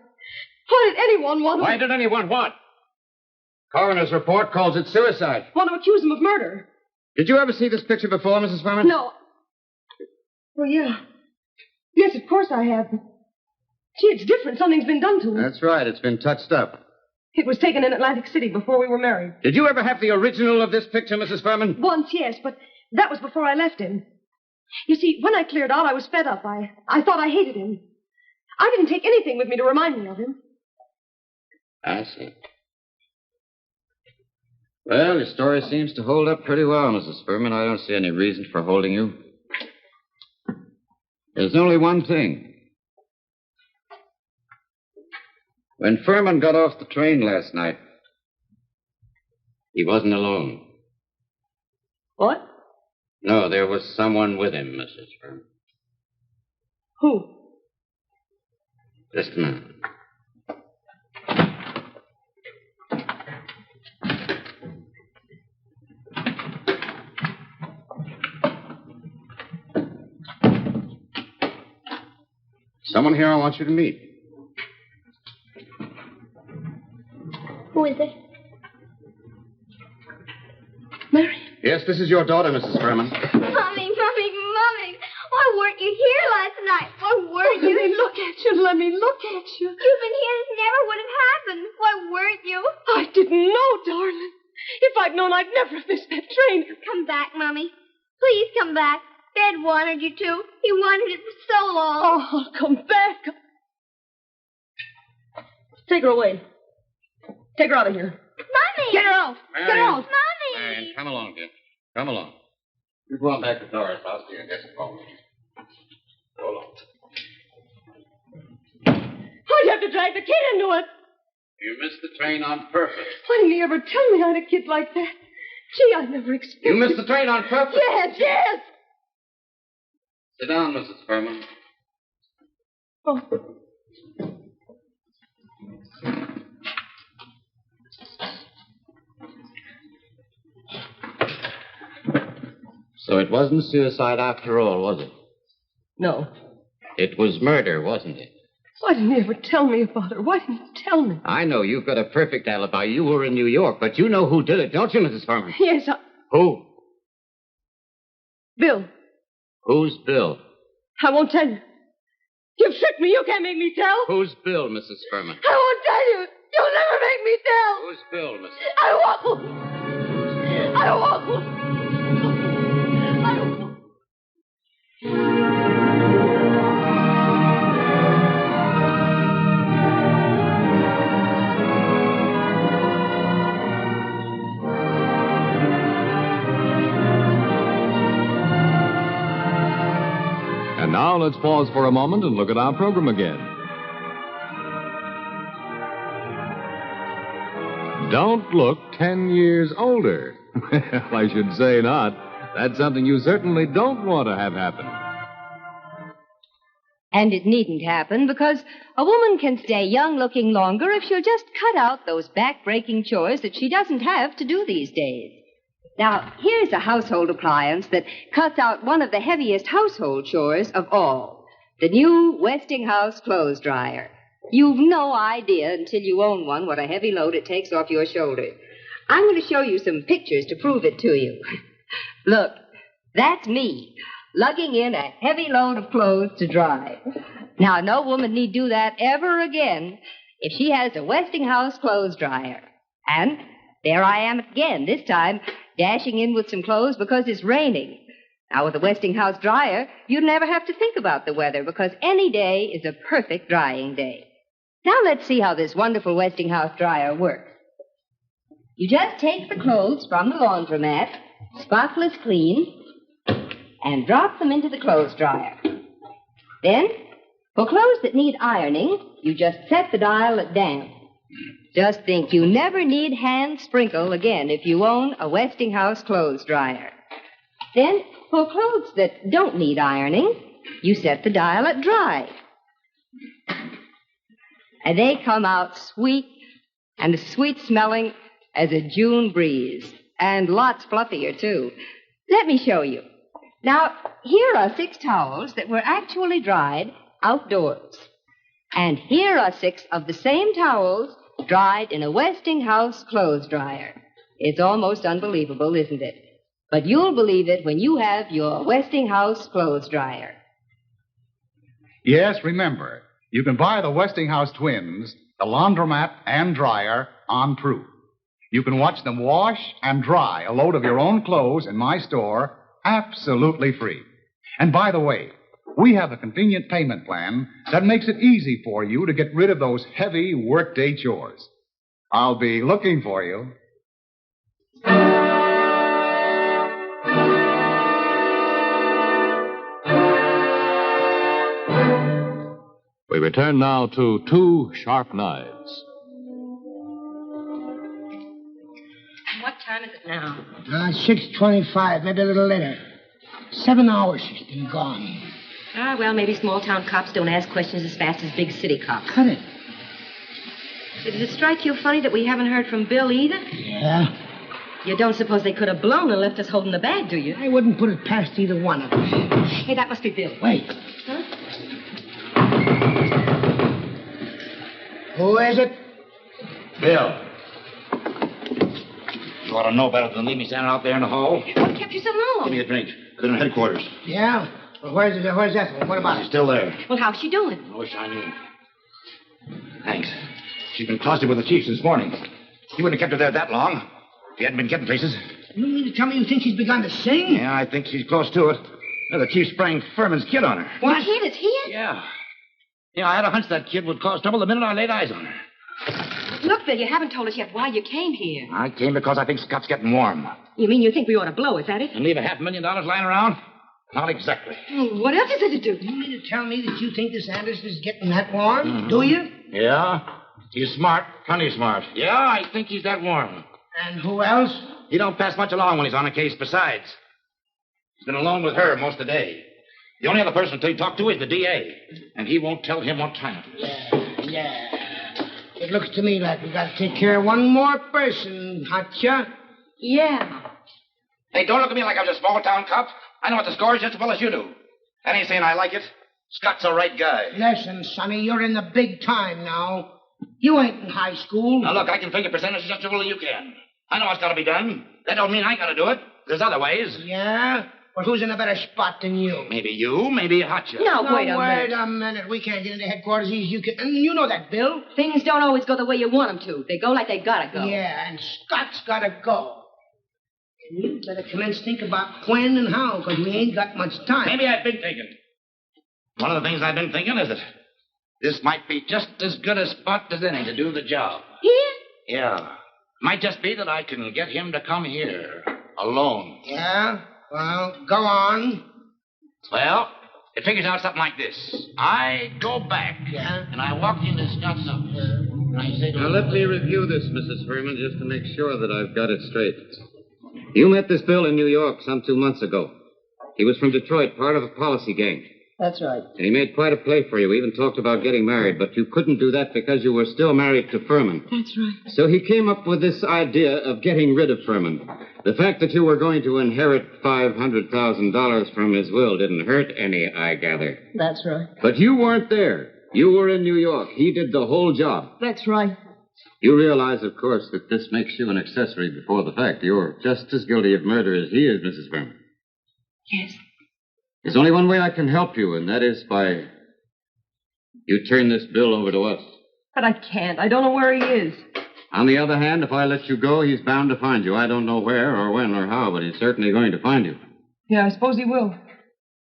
Q: Why did anyone want to...
J: Why did anyone what? Coroner's report calls it suicide.
Q: Want to accuse him of murder?
J: Did you ever see this picture before, Mrs. Furman?
Q: No. Well, yeah. Yes, of course I have. Gee, it's different. Something's been done to it.
O: That's right. It's been touched up.
Q: It was taken in Atlantic City before we were married.
O: Did you ever have the original of this picture, Mrs. Furman?
Q: Once, yes, but that was before I left him. You see, when I cleared out, I was fed up. I thought I hated him. I didn't take anything with me to remind me of him.
O: I see. Well, your story seems to hold up pretty well, Mrs. Furman. I don't see any reason for holding you. There's only one thing. When Furman got off the train last night, he wasn't alone.
Q: What?
O: No, there was someone with him, Mrs. Furman.
Q: Who?
O: Just a minute. Someone here I want you to meet.
E: Who is it?
Q: Mary.
O: Yes, this is your daughter, Mrs. Furman.
E: Mommy. Why weren't you here last night? Why weren't you?
Q: Let me look at you. Let me look at you.
E: You've been here. This never would have happened. Why weren't you?
Q: I didn't know, darling. If I'd known, I'd never have missed that train.
E: Come back, Mommy. Please come back. Dad wanted you to. He wanted it for so long.
Q: Oh, I'll come back. Take her away. Take her out of here.
E: Mommy!
Q: Get her out.
O: Marion.
Q: Get her out.
E: Mommy!
O: Marion, come along, dear. Come along. You go on back to Doris' house here and get some coffee. Go along.
Q: Why'd you have to drag the kid into it?
O: You missed the train on purpose.
Q: Why didn't you ever tell me I had a kid like that? Gee, I never expected...
O: You missed the train on purpose?
Q: Yes.
O: Sit down, Mrs. Furman.
Q: Oh.
O: So it wasn't suicide after all, was it?
Q: No.
O: It was murder, wasn't it?
Q: Why didn't you ever tell me about her? Why didn't you tell me?
O: I know you've got a perfect alibi. You were in New York, but you know who did it, don't you, Mrs. Furman?
Q: Yes,
O: Who?
Q: Bill.
O: Who's Bill?
Q: I won't tell you. You've tricked me. You can't make me tell.
O: Who's Bill, Mrs. Furman?
Q: I won't tell you. You'll never make me tell.
O: Who's Bill, Mrs.
Q: I won't. I won't.
B: And now let's pause for a moment and look at our program again. Don't look 10 years older. Well, I should say not. That's something you certainly don't want to have happen.
F: And it needn't happen because a woman can stay young looking longer if she'll just cut out those back-breaking chores that she doesn't have to do these days. Now, here's a household appliance that cuts out one of the heaviest household chores of all. The new Westinghouse clothes dryer. You've no idea until you own one what a heavy load it takes off your shoulders. I'm going to show you some pictures to prove it to you. Look, that's me, lugging in a heavy load of clothes to dry. Now, no woman need do that ever again if she has a Westinghouse clothes dryer. And there I am again, this time dashing in with some clothes because it's raining. Now, with a Westinghouse dryer, you'd never have to think about the weather because any day is a perfect drying day. Now, let's see how this wonderful Westinghouse dryer works. You just take the clothes from the laundromat, spotless clean, and drop them into the clothes dryer. Then, for clothes that need ironing, you just set the dial at damp. Just think, you never need hand sprinkle again if you own a Westinghouse clothes dryer. Then, for clothes that don't need ironing, you set the dial at dry. And they come out sweet and as sweet-smelling as a June breeze. And lots fluffier, too. Let me show you. Now, here are 6 towels that were actually dried outdoors. And here are 6 of the same towels dried in a Westinghouse clothes dryer. It's almost unbelievable, isn't it? But you'll believe it when you have your Westinghouse clothes dryer.
L: Yes, remember, You can buy the Westinghouse twins, the laundromat and dryer, on proof. You can watch them wash and dry a load of your own clothes in my store absolutely free. And by the way, we have a convenient payment plan that makes it easy for you to get rid of those heavy workday chores. I'll be looking for you.
B: We return now to Two Sharp Knives.
F: What time is it now?
P: 6:25, maybe a little later. 7 hours she's been gone.
F: Ah, well, maybe small-town cops don't ask questions as fast as big city cops.
P: Cut it.
F: Did it strike you funny that we haven't heard from Bill either?
P: Yeah.
F: You don't suppose they could have blown and left us holding the bag, do you?
P: I wouldn't put it past either one of them.
F: Hey, that must be Bill.
P: Wait.
F: Huh?
P: Who is it?
J: Bill. You ought to know better than leave me standing out there in the hall.
F: What kept you so long?
J: Give me a drink. Been in headquarters.
P: Yeah? Well, where's Ethel? What about
J: She's
P: it?
J: still there.
F: Well, how's she doing?
J: I wish I knew. Thanks. She's been closeted with the chief since morning. He wouldn't have kept her there that long if he hadn't been getting places.
P: You mean to tell me you think she's begun to sing?
J: Yeah, I think she's close to it. The chief sprang Furman's kid on her.
F: What? The kid is here?
J: Yeah. Yeah, I had a hunch that kid would cause trouble the minute I laid eyes on her.
F: Look, Bill, you haven't told us yet why you came here.
J: I came because I think Scott's getting warm.
F: You mean you think we ought to blow, is that it?
J: And leave $500,000 lying around? Not exactly.
F: What else is it to do?
P: You mean to tell me that you think this Anderson is getting that warm? Do you?
J: Yeah. He's smart. Plenty smart. Yeah, I think he's that warm.
P: And who else?
J: He don't pass much along when he's on a case. Besides, he's been alone with her most of the day. The only other person to talk to is the DA. And he won't tell him what time it is.
P: Yeah. It looks to me like we got to take care of one more person, Hotcha.
F: Yeah.
J: Hey, don't look at me like I'm a small-town cop. I know what the score is just as well as you do. That ain't saying I like it. Scott's the right guy.
P: Listen, Sonny, you're in the big time now. You ain't in high school.
J: Now, look, I can figure percentages just as well as you can. I know what's got to be done. That don't mean I ain't got to do it. There's other ways.
P: Yeah? Well, who's in a better spot than you?
J: Maybe you, maybe Hotcha.
F: Now, wait
P: Wait a minute. We can't get into headquarters easy as you can. And you know that, Bill.
F: Things don't always go the way you want them to. They go like they gotta go.
P: Yeah, and Scott's gotta go. And you better commence think about when and how, because we ain't got much time.
J: Maybe I've been thinking. One of the things I've been thinking is that this might be just as good a spot as any to do the job.
F: Here?
J: Yeah. Might just be that I can get him to come here alone.
P: Yeah? Well, go on.
J: Well, it figures out something like this. I go back.
P: Yeah?
J: And I walk into Scott's office. And I say to
O: Now,
J: him,
O: let me review this, Mrs. Furman, just to make sure that I've got it straight. You met this Bill in New York some 2 months ago. He was from Detroit, part of a policy gang.
F: That's right.
O: And he made quite a play for you, even talked about getting married, but you couldn't do that because you were still married to Furman.
F: That's right.
O: So he came up with this idea of getting rid of Furman. The fact that you were going to inherit $500,000 from his will didn't hurt any, I gather.
F: That's right.
O: But you weren't there. You were in New York. He did the whole job.
F: That's right.
O: You realize, of course, that this makes you an accessory before the fact. You're just as guilty of murder as he is, Mrs. Furman.
F: Yes.
O: There's only one way I can help you, and that is by you turn this bill over to us.
Q: But I can't. I don't know where he is.
O: On the other hand, if I let you go, he's bound to find you. I don't know where or when or how, but he's certainly going to find you.
Q: Yeah, I suppose he will.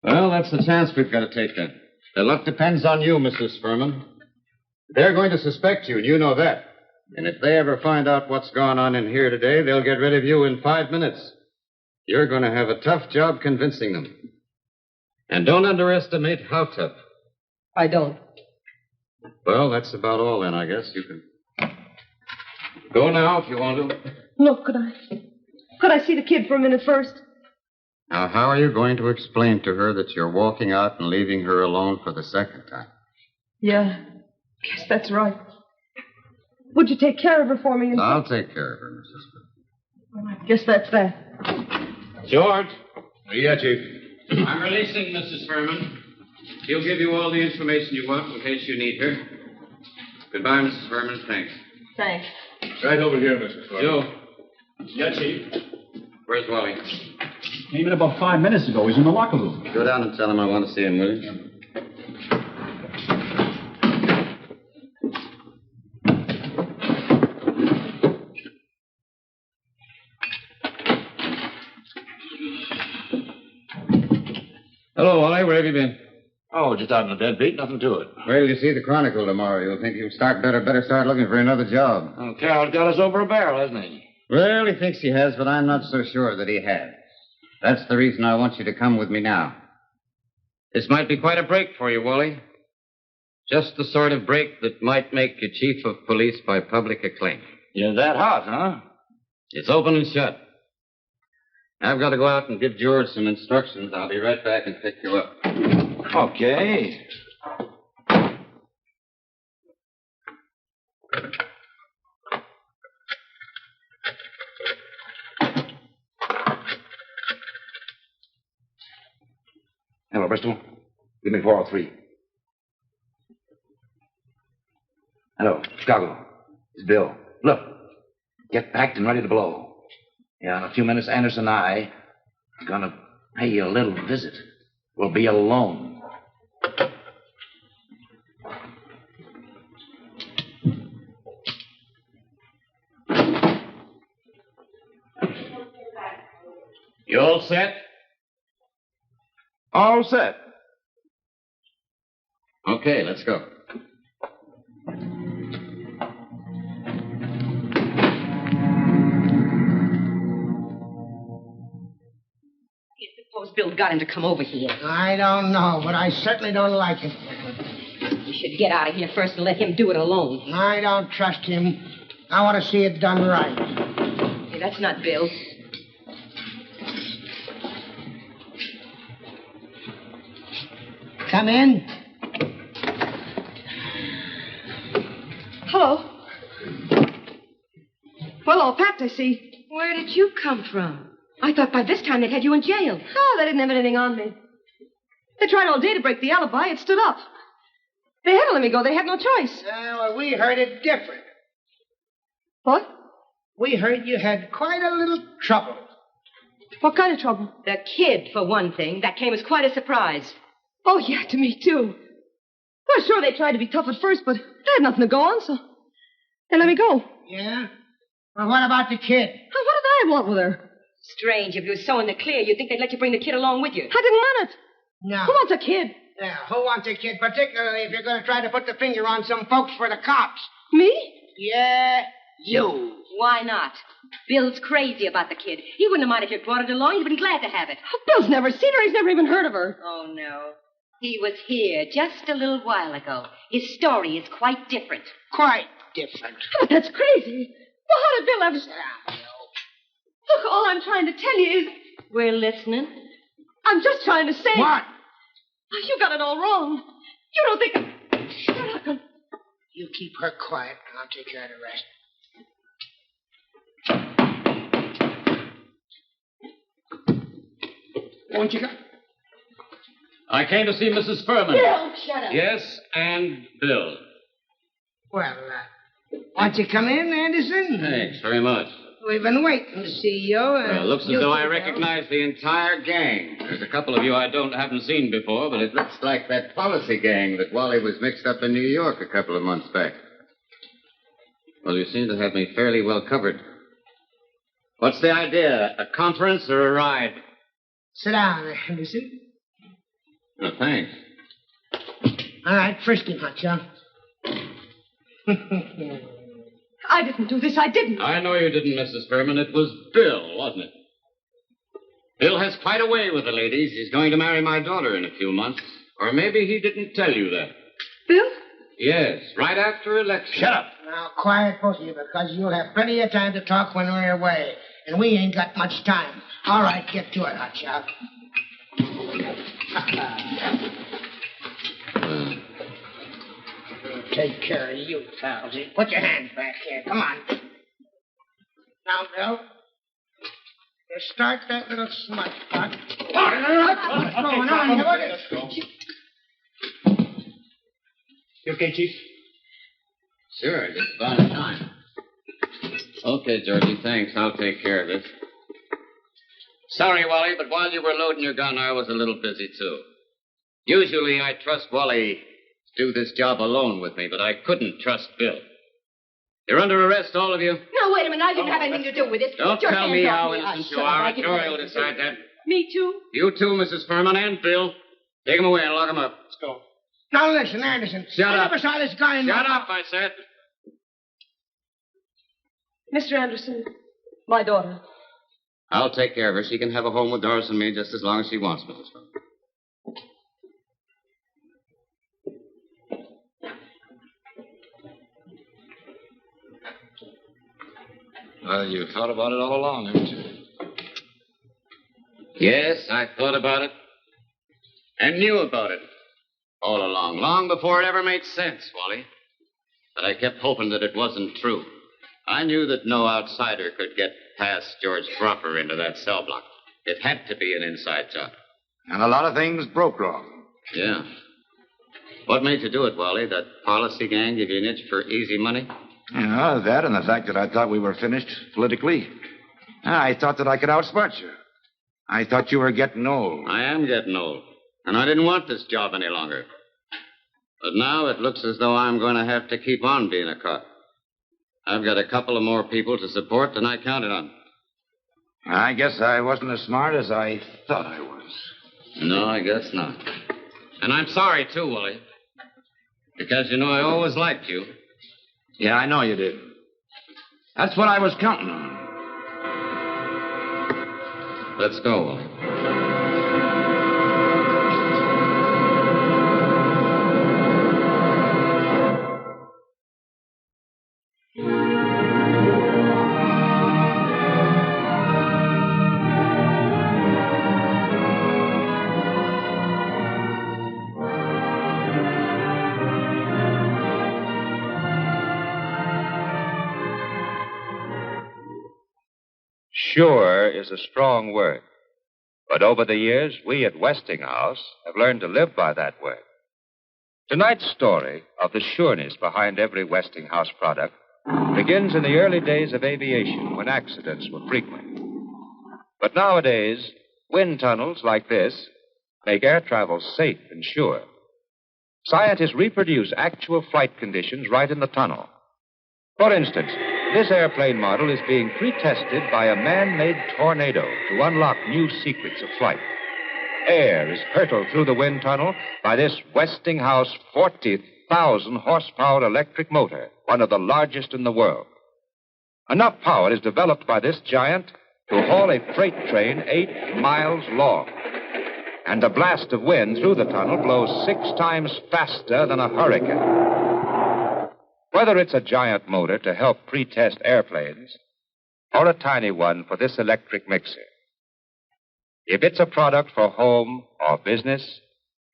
O: Well, that's the chance we've got to take then. The luck depends on you, Mrs. Furman. They're going to suspect you, and you know that. And if they ever find out what's gone on in here today, they'll get rid of you in 5 minutes. You're going to have a tough job convincing them. And don't underestimate how tough.
Q: I don't.
O: Well, that's about all then, I guess. You can go now if you want to.
Q: Look, could I see the kid for a minute first?
O: Now, how are you going to explain to her that you're walking out and leaving her alone for the second time?
Q: Yeah, guess that's right. Would you take care of her for me?
O: I'll take care of her, Mrs. Furman.
Q: Well, I guess that's that.
J: George.
I: Yeah, Chief.
O: I'm releasing Mrs. Furman. She'll give you all the information you want in case you need her. Goodbye, Mrs. Furman. Thanks.
Q: Thanks.
I: Right over here, Mrs. Furman.
O: Joe.
I: Yeah, Chief.
O: Where's Wally?
N: Came in about 5 minutes ago. He's in the locker room.
O: Go down and tell him I want to see him, will you?
J: Where have you been? Oh, just out in the deadbeat. Nothing to it.
O: Wait till you see the Chronicle tomorrow. You'll think you'll better start looking for another job.
J: Oh, Carroll's got us over a barrel, hasn't he?
O: Well, he thinks he has, but I'm not so sure that he has. That's the reason I want you to come with me now. This might be quite a break for you, Wally. Just the sort of break that might make you chief of police by public acclaim.
J: You're that hot, huh?
O: It's open and shut. I've got to go out and give George some instructions. I'll be right back and pick you up.
J: Okay. Hello, Bristol. Give me 403. Hello, Chicago. It's Bill. Look, get packed and ready to blow. Yeah, in a few minutes, Anderson and I are going to pay you a little visit. We'll be alone. You all set?
I: All set.
O: Okay, let's go.
F: Suppose Bill got him to come over here.
P: I don't know, but I certainly don't like it.
F: You should get out of here first and let him do it alone.
P: I don't trust him. I want to see it done right.
F: Hey, that's not Bill.
P: Come in.
Q: Hello. Well, all packed, I see.
F: Where did you come from? I thought by this time they'd had you in jail.
Q: Oh, they didn't have anything on me. They tried all day to break the alibi. It stood up. They had to let me go. They had no choice.
P: Well, we heard it different.
Q: What?
P: We heard you had quite a little trouble.
Q: What kind of trouble?
F: The kid, for one thing. That came as quite a surprise.
Q: Oh, yeah, to me, too. Well, sure, they tried to be tough at first, but they had nothing to go on, so they let me go.
P: Yeah? Well, what about the kid?
Q: What did I want with her?
F: Strange. If you were so in the clear, you'd think they'd let you bring the kid along with you.
Q: I didn't want it.
P: No.
Q: Who wants a kid?
P: Yeah, who wants a kid, particularly if you're going to try to put the finger on some folks for the cops?
Q: Me?
P: Yeah, you.
F: Why not? Bill's crazy about the kid. He wouldn't have minded if you brought it along. He'd been glad to have it.
Q: Oh, Bill's never seen her. He's never even heard of her.
F: Oh, no. He was here just a little while ago. His story is quite different.
P: Quite different.
Q: But that's crazy. Well, how did Bill ever...
P: Sit down, Bill.
Q: Look, all I'm trying to tell you is...
F: We're listening.
Q: I'm just trying to say...
P: What?
Q: You got it all wrong. You don't think... You're not gonna...
P: You keep her quiet, and I'll take care of the rest. Won't you go?
O: I came to see Mrs. Furman.
Q: Bill, shut up.
O: Yes, and Bill.
P: Well, won't you come in, Anderson?
O: Thanks very much.
P: We've been waiting to see you.
O: Well, it looks as though I recognize the entire gang. There's a couple of you I haven't seen before, but it looks like that policy gang that Wally was mixed up in New York a couple of months back. Well, you seem to have me fairly well covered. What's the idea? A conference or a ride?
P: Sit down, Anderson.
O: Oh, thanks.
P: All right, frisk him, Hotshot.
Q: I didn't do this. I didn't.
O: I know you didn't, Mrs. Furman. It was Bill, wasn't it? Bill has quite a way with the ladies. He's going to marry my daughter in a few months. Or maybe he didn't tell you that.
Q: Bill?
O: Yes, right after election.
J: Shut up.
P: Now, quiet, both of you, because you'll have plenty of time to talk when we're away. And we ain't got much time. All right, get to it, Hotshot. Take care of you, Palsy. Put your hands back here. Come on. Now, Bill. You start that little smudge pot. What's going on here?
J: Let's go. You okay, Chief?
O: Sure, just about in time. Okay, Georgie, thanks. I'll take care of this. Sorry, Wally, but while you were loading your gun, I was a little busy, too. Usually I trust Wally to do this job alone with me, but I couldn't trust Bill. You're under arrest, all of you.
F: No, wait a minute. I didn't have anything to do with this.
O: Don't
F: Put your
O: tell
F: hands
O: me
F: off
O: how
F: me.
O: innocent
F: Shut
O: you
F: up.
O: are.
F: I
O: A
F: can
O: jury
F: tell
O: will
F: you.
O: decide that.
Q: Me too?
O: You too, Mrs. Furman, and Bill.
G: Take him away and lock him up.
P: Let's go. Now listen, Anderson.
G: Shut
P: I
G: up.
P: never saw this guy in
G: Shut
P: my...
G: up, I said.
Q: Mr. Anderson, my daughter.
G: I'll take care of her. She can have a home with Doris and me just as long as she wants, Mrs. Frank.
J: Well, you thought about it all along, haven't you?
G: Yes, I thought about it. And knew about it. All along. Long before it ever made sense, Wally. But I kept hoping that it wasn't true. I knew that no outsider could get past George Cropper into that cell block. It had to be an inside job.
J: And a lot of things broke wrong.
G: Yeah. What made you do it, Wally? That policy gang give you an itch for easy money?
J: Yeah, that and the fact that I thought we were finished politically. I thought that I could outsmart you. I thought you were getting old.
G: I am getting old. And I didn't want this job any longer. But now it looks as though I'm going to have to keep on being a cop. I've got a couple of more people to support than I counted on.
J: I guess I wasn't as smart as I thought I was.
G: No, I guess not. And I'm sorry, too, Wally. Because, you know, I always liked you.
J: Yeah, I know you did. That's what I was counting on.
G: Let's go, Wally.
R: Sure is a strong word. But over the years, we at Westinghouse have learned to live by that word. Tonight's story of the sureness behind every Westinghouse product begins in the early days of aviation when accidents were frequent. But nowadays, wind tunnels like this make air travel safe and sure. Scientists reproduce actual flight conditions right in the tunnel. For instance, this airplane model is being pre-tested by a man-made tornado to unlock new secrets of flight. Air is hurtled through the wind tunnel by this Westinghouse 40,000 horsepower electric motor, one of the largest in the world. Enough power is developed by this giant to haul a freight train 8 miles long. And a blast of wind through the tunnel blows 6 times faster than a hurricane. Whether it's a giant motor to help pre-test airplanes or a tiny one for this electric mixer, if it's a product for home or business,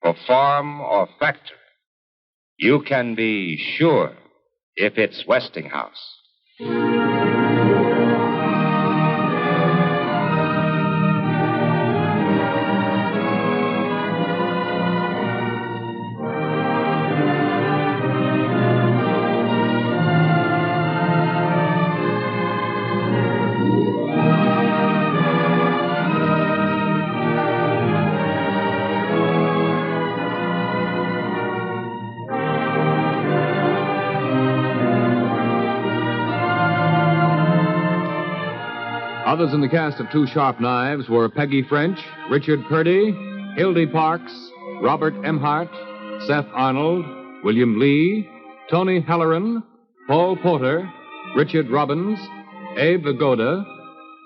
R: for farm or factory, you can be sure if it's Westinghouse.
B: Others in the cast of Two Sharp Knives were Peggy French, Richard Purdy, Hildy Parks, Robert Emhart, Seth Arnold, William Lee, Tony Halloran, Paul Porter, Richard Robbins, Abe Vigoda,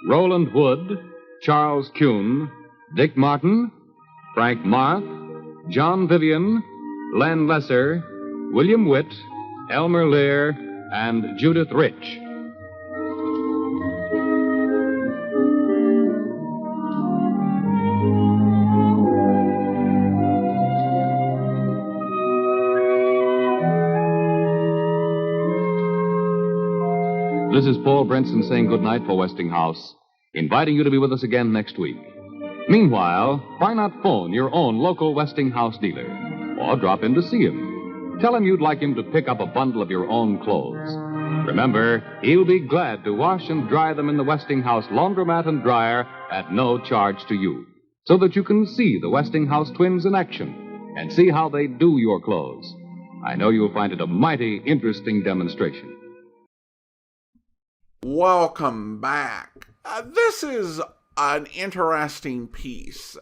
B: Roland Wood, Charles Kuhn, Dick Martin, Frank Marth, John Vivian, Len Lesser, William Witt, Elmer Lear, and Judith Rich. This is Paul Brenson saying goodnight for Westinghouse, inviting you to be with us again next week. Meanwhile, why not phone your own local Westinghouse dealer or drop in to see him? Tell him you'd like him to pick up a bundle of your own clothes. Remember, he'll be glad to wash and dry them in the Westinghouse laundromat and dryer at no charge to you, so that you can see the Westinghouse twins in action and see how they do your clothes. I know you'll find it a mighty interesting demonstration.
A: Welcome back. This is an interesting piece.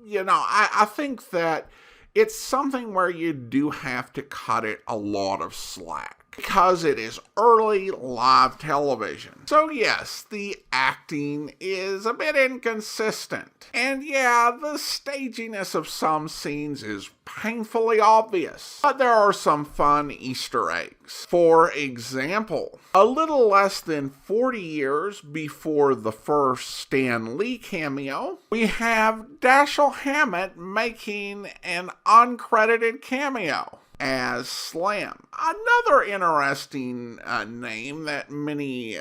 A: I think that it's something where you do have to cut it a lot of slack because it is early live television. So yes, the acting is a bit inconsistent. And yeah, the staginess of some scenes is painfully obvious. But there are some fun Easter eggs. For example, a little less than 40 years before the first Stan Lee cameo, we have Dashiell Hammett making an uncredited cameo as Slam. Another interesting name that many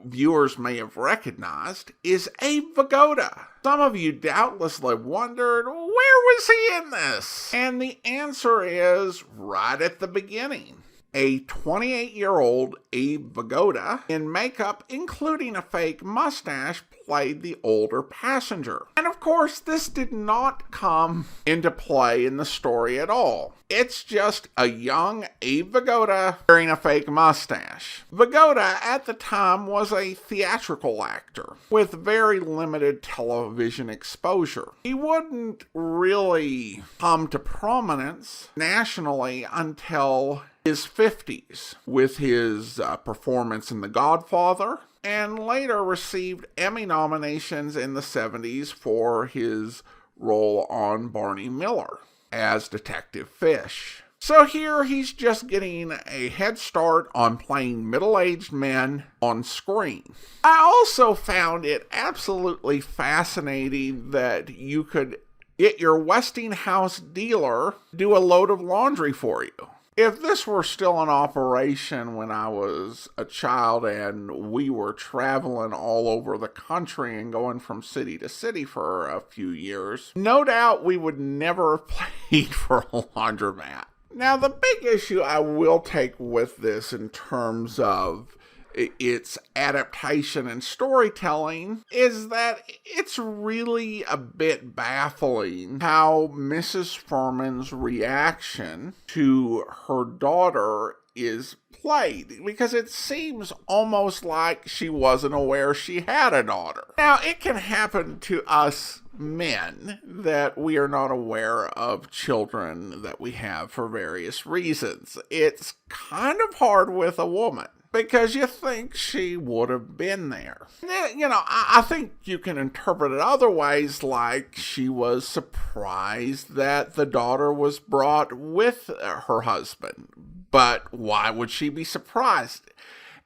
A: viewers may have recognized is Abe Vigoda. Some of you doubtlessly wondered, where was he in this? And the answer is right at the beginning. A 28-year-old Abe Vigoda in makeup, including a fake mustache, played the older passenger. And of course, this did not come into play in the story at all. It's just a young Abe Vigoda wearing a fake mustache. Vigoda at the time was a theatrical actor with very limited television exposure. He wouldn't really come to prominence nationally until his 50s with his performance in The Godfather, and later received Emmy nominations in the 70s for his role on Barney Miller as Detective Fish. So here he's just getting a head start on playing middle-aged men on screen. I also found it absolutely fascinating that you could get your Westinghouse dealer do a load of laundry for you. If this were still in operation when I was a child and we were traveling all over the country and going from city to city for a few years, no doubt we would never have paid for a laundromat. Now, the big issue I will take with this in terms of its adaptation and storytelling is that it's really a bit baffling how Mrs. Furman's reaction to her daughter is played, because it seems almost like she wasn't aware she had a daughter. Now, it can happen to us men that we are not aware of children that we have for various reasons. It's kind of hard with a woman, because you think she would have been there. I think you can interpret it other ways, like she was surprised that the daughter was brought with her husband. But why would she be surprised?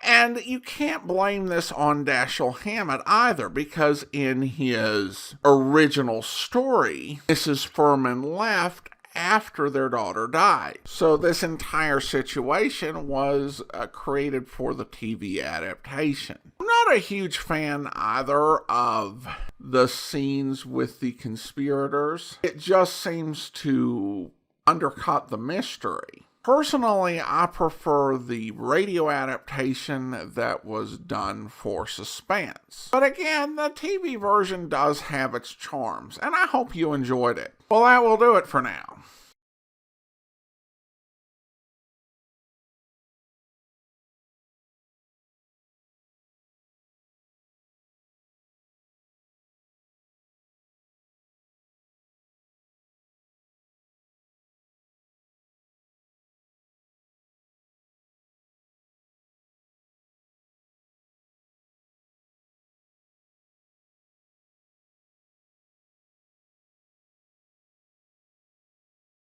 A: And you can't blame this on Dashiell Hammett either, because in his original story, Mrs. Furman left after their daughter died. So this entire situation was created for the TV adaptation. I'm not a huge fan either of the scenes with the conspirators. It just seems to undercut the mystery. Personally, I prefer the radio adaptation that was done for suspense. But again, the TV version does have its charms, and I hope you enjoyed it. Well, that will do it for now.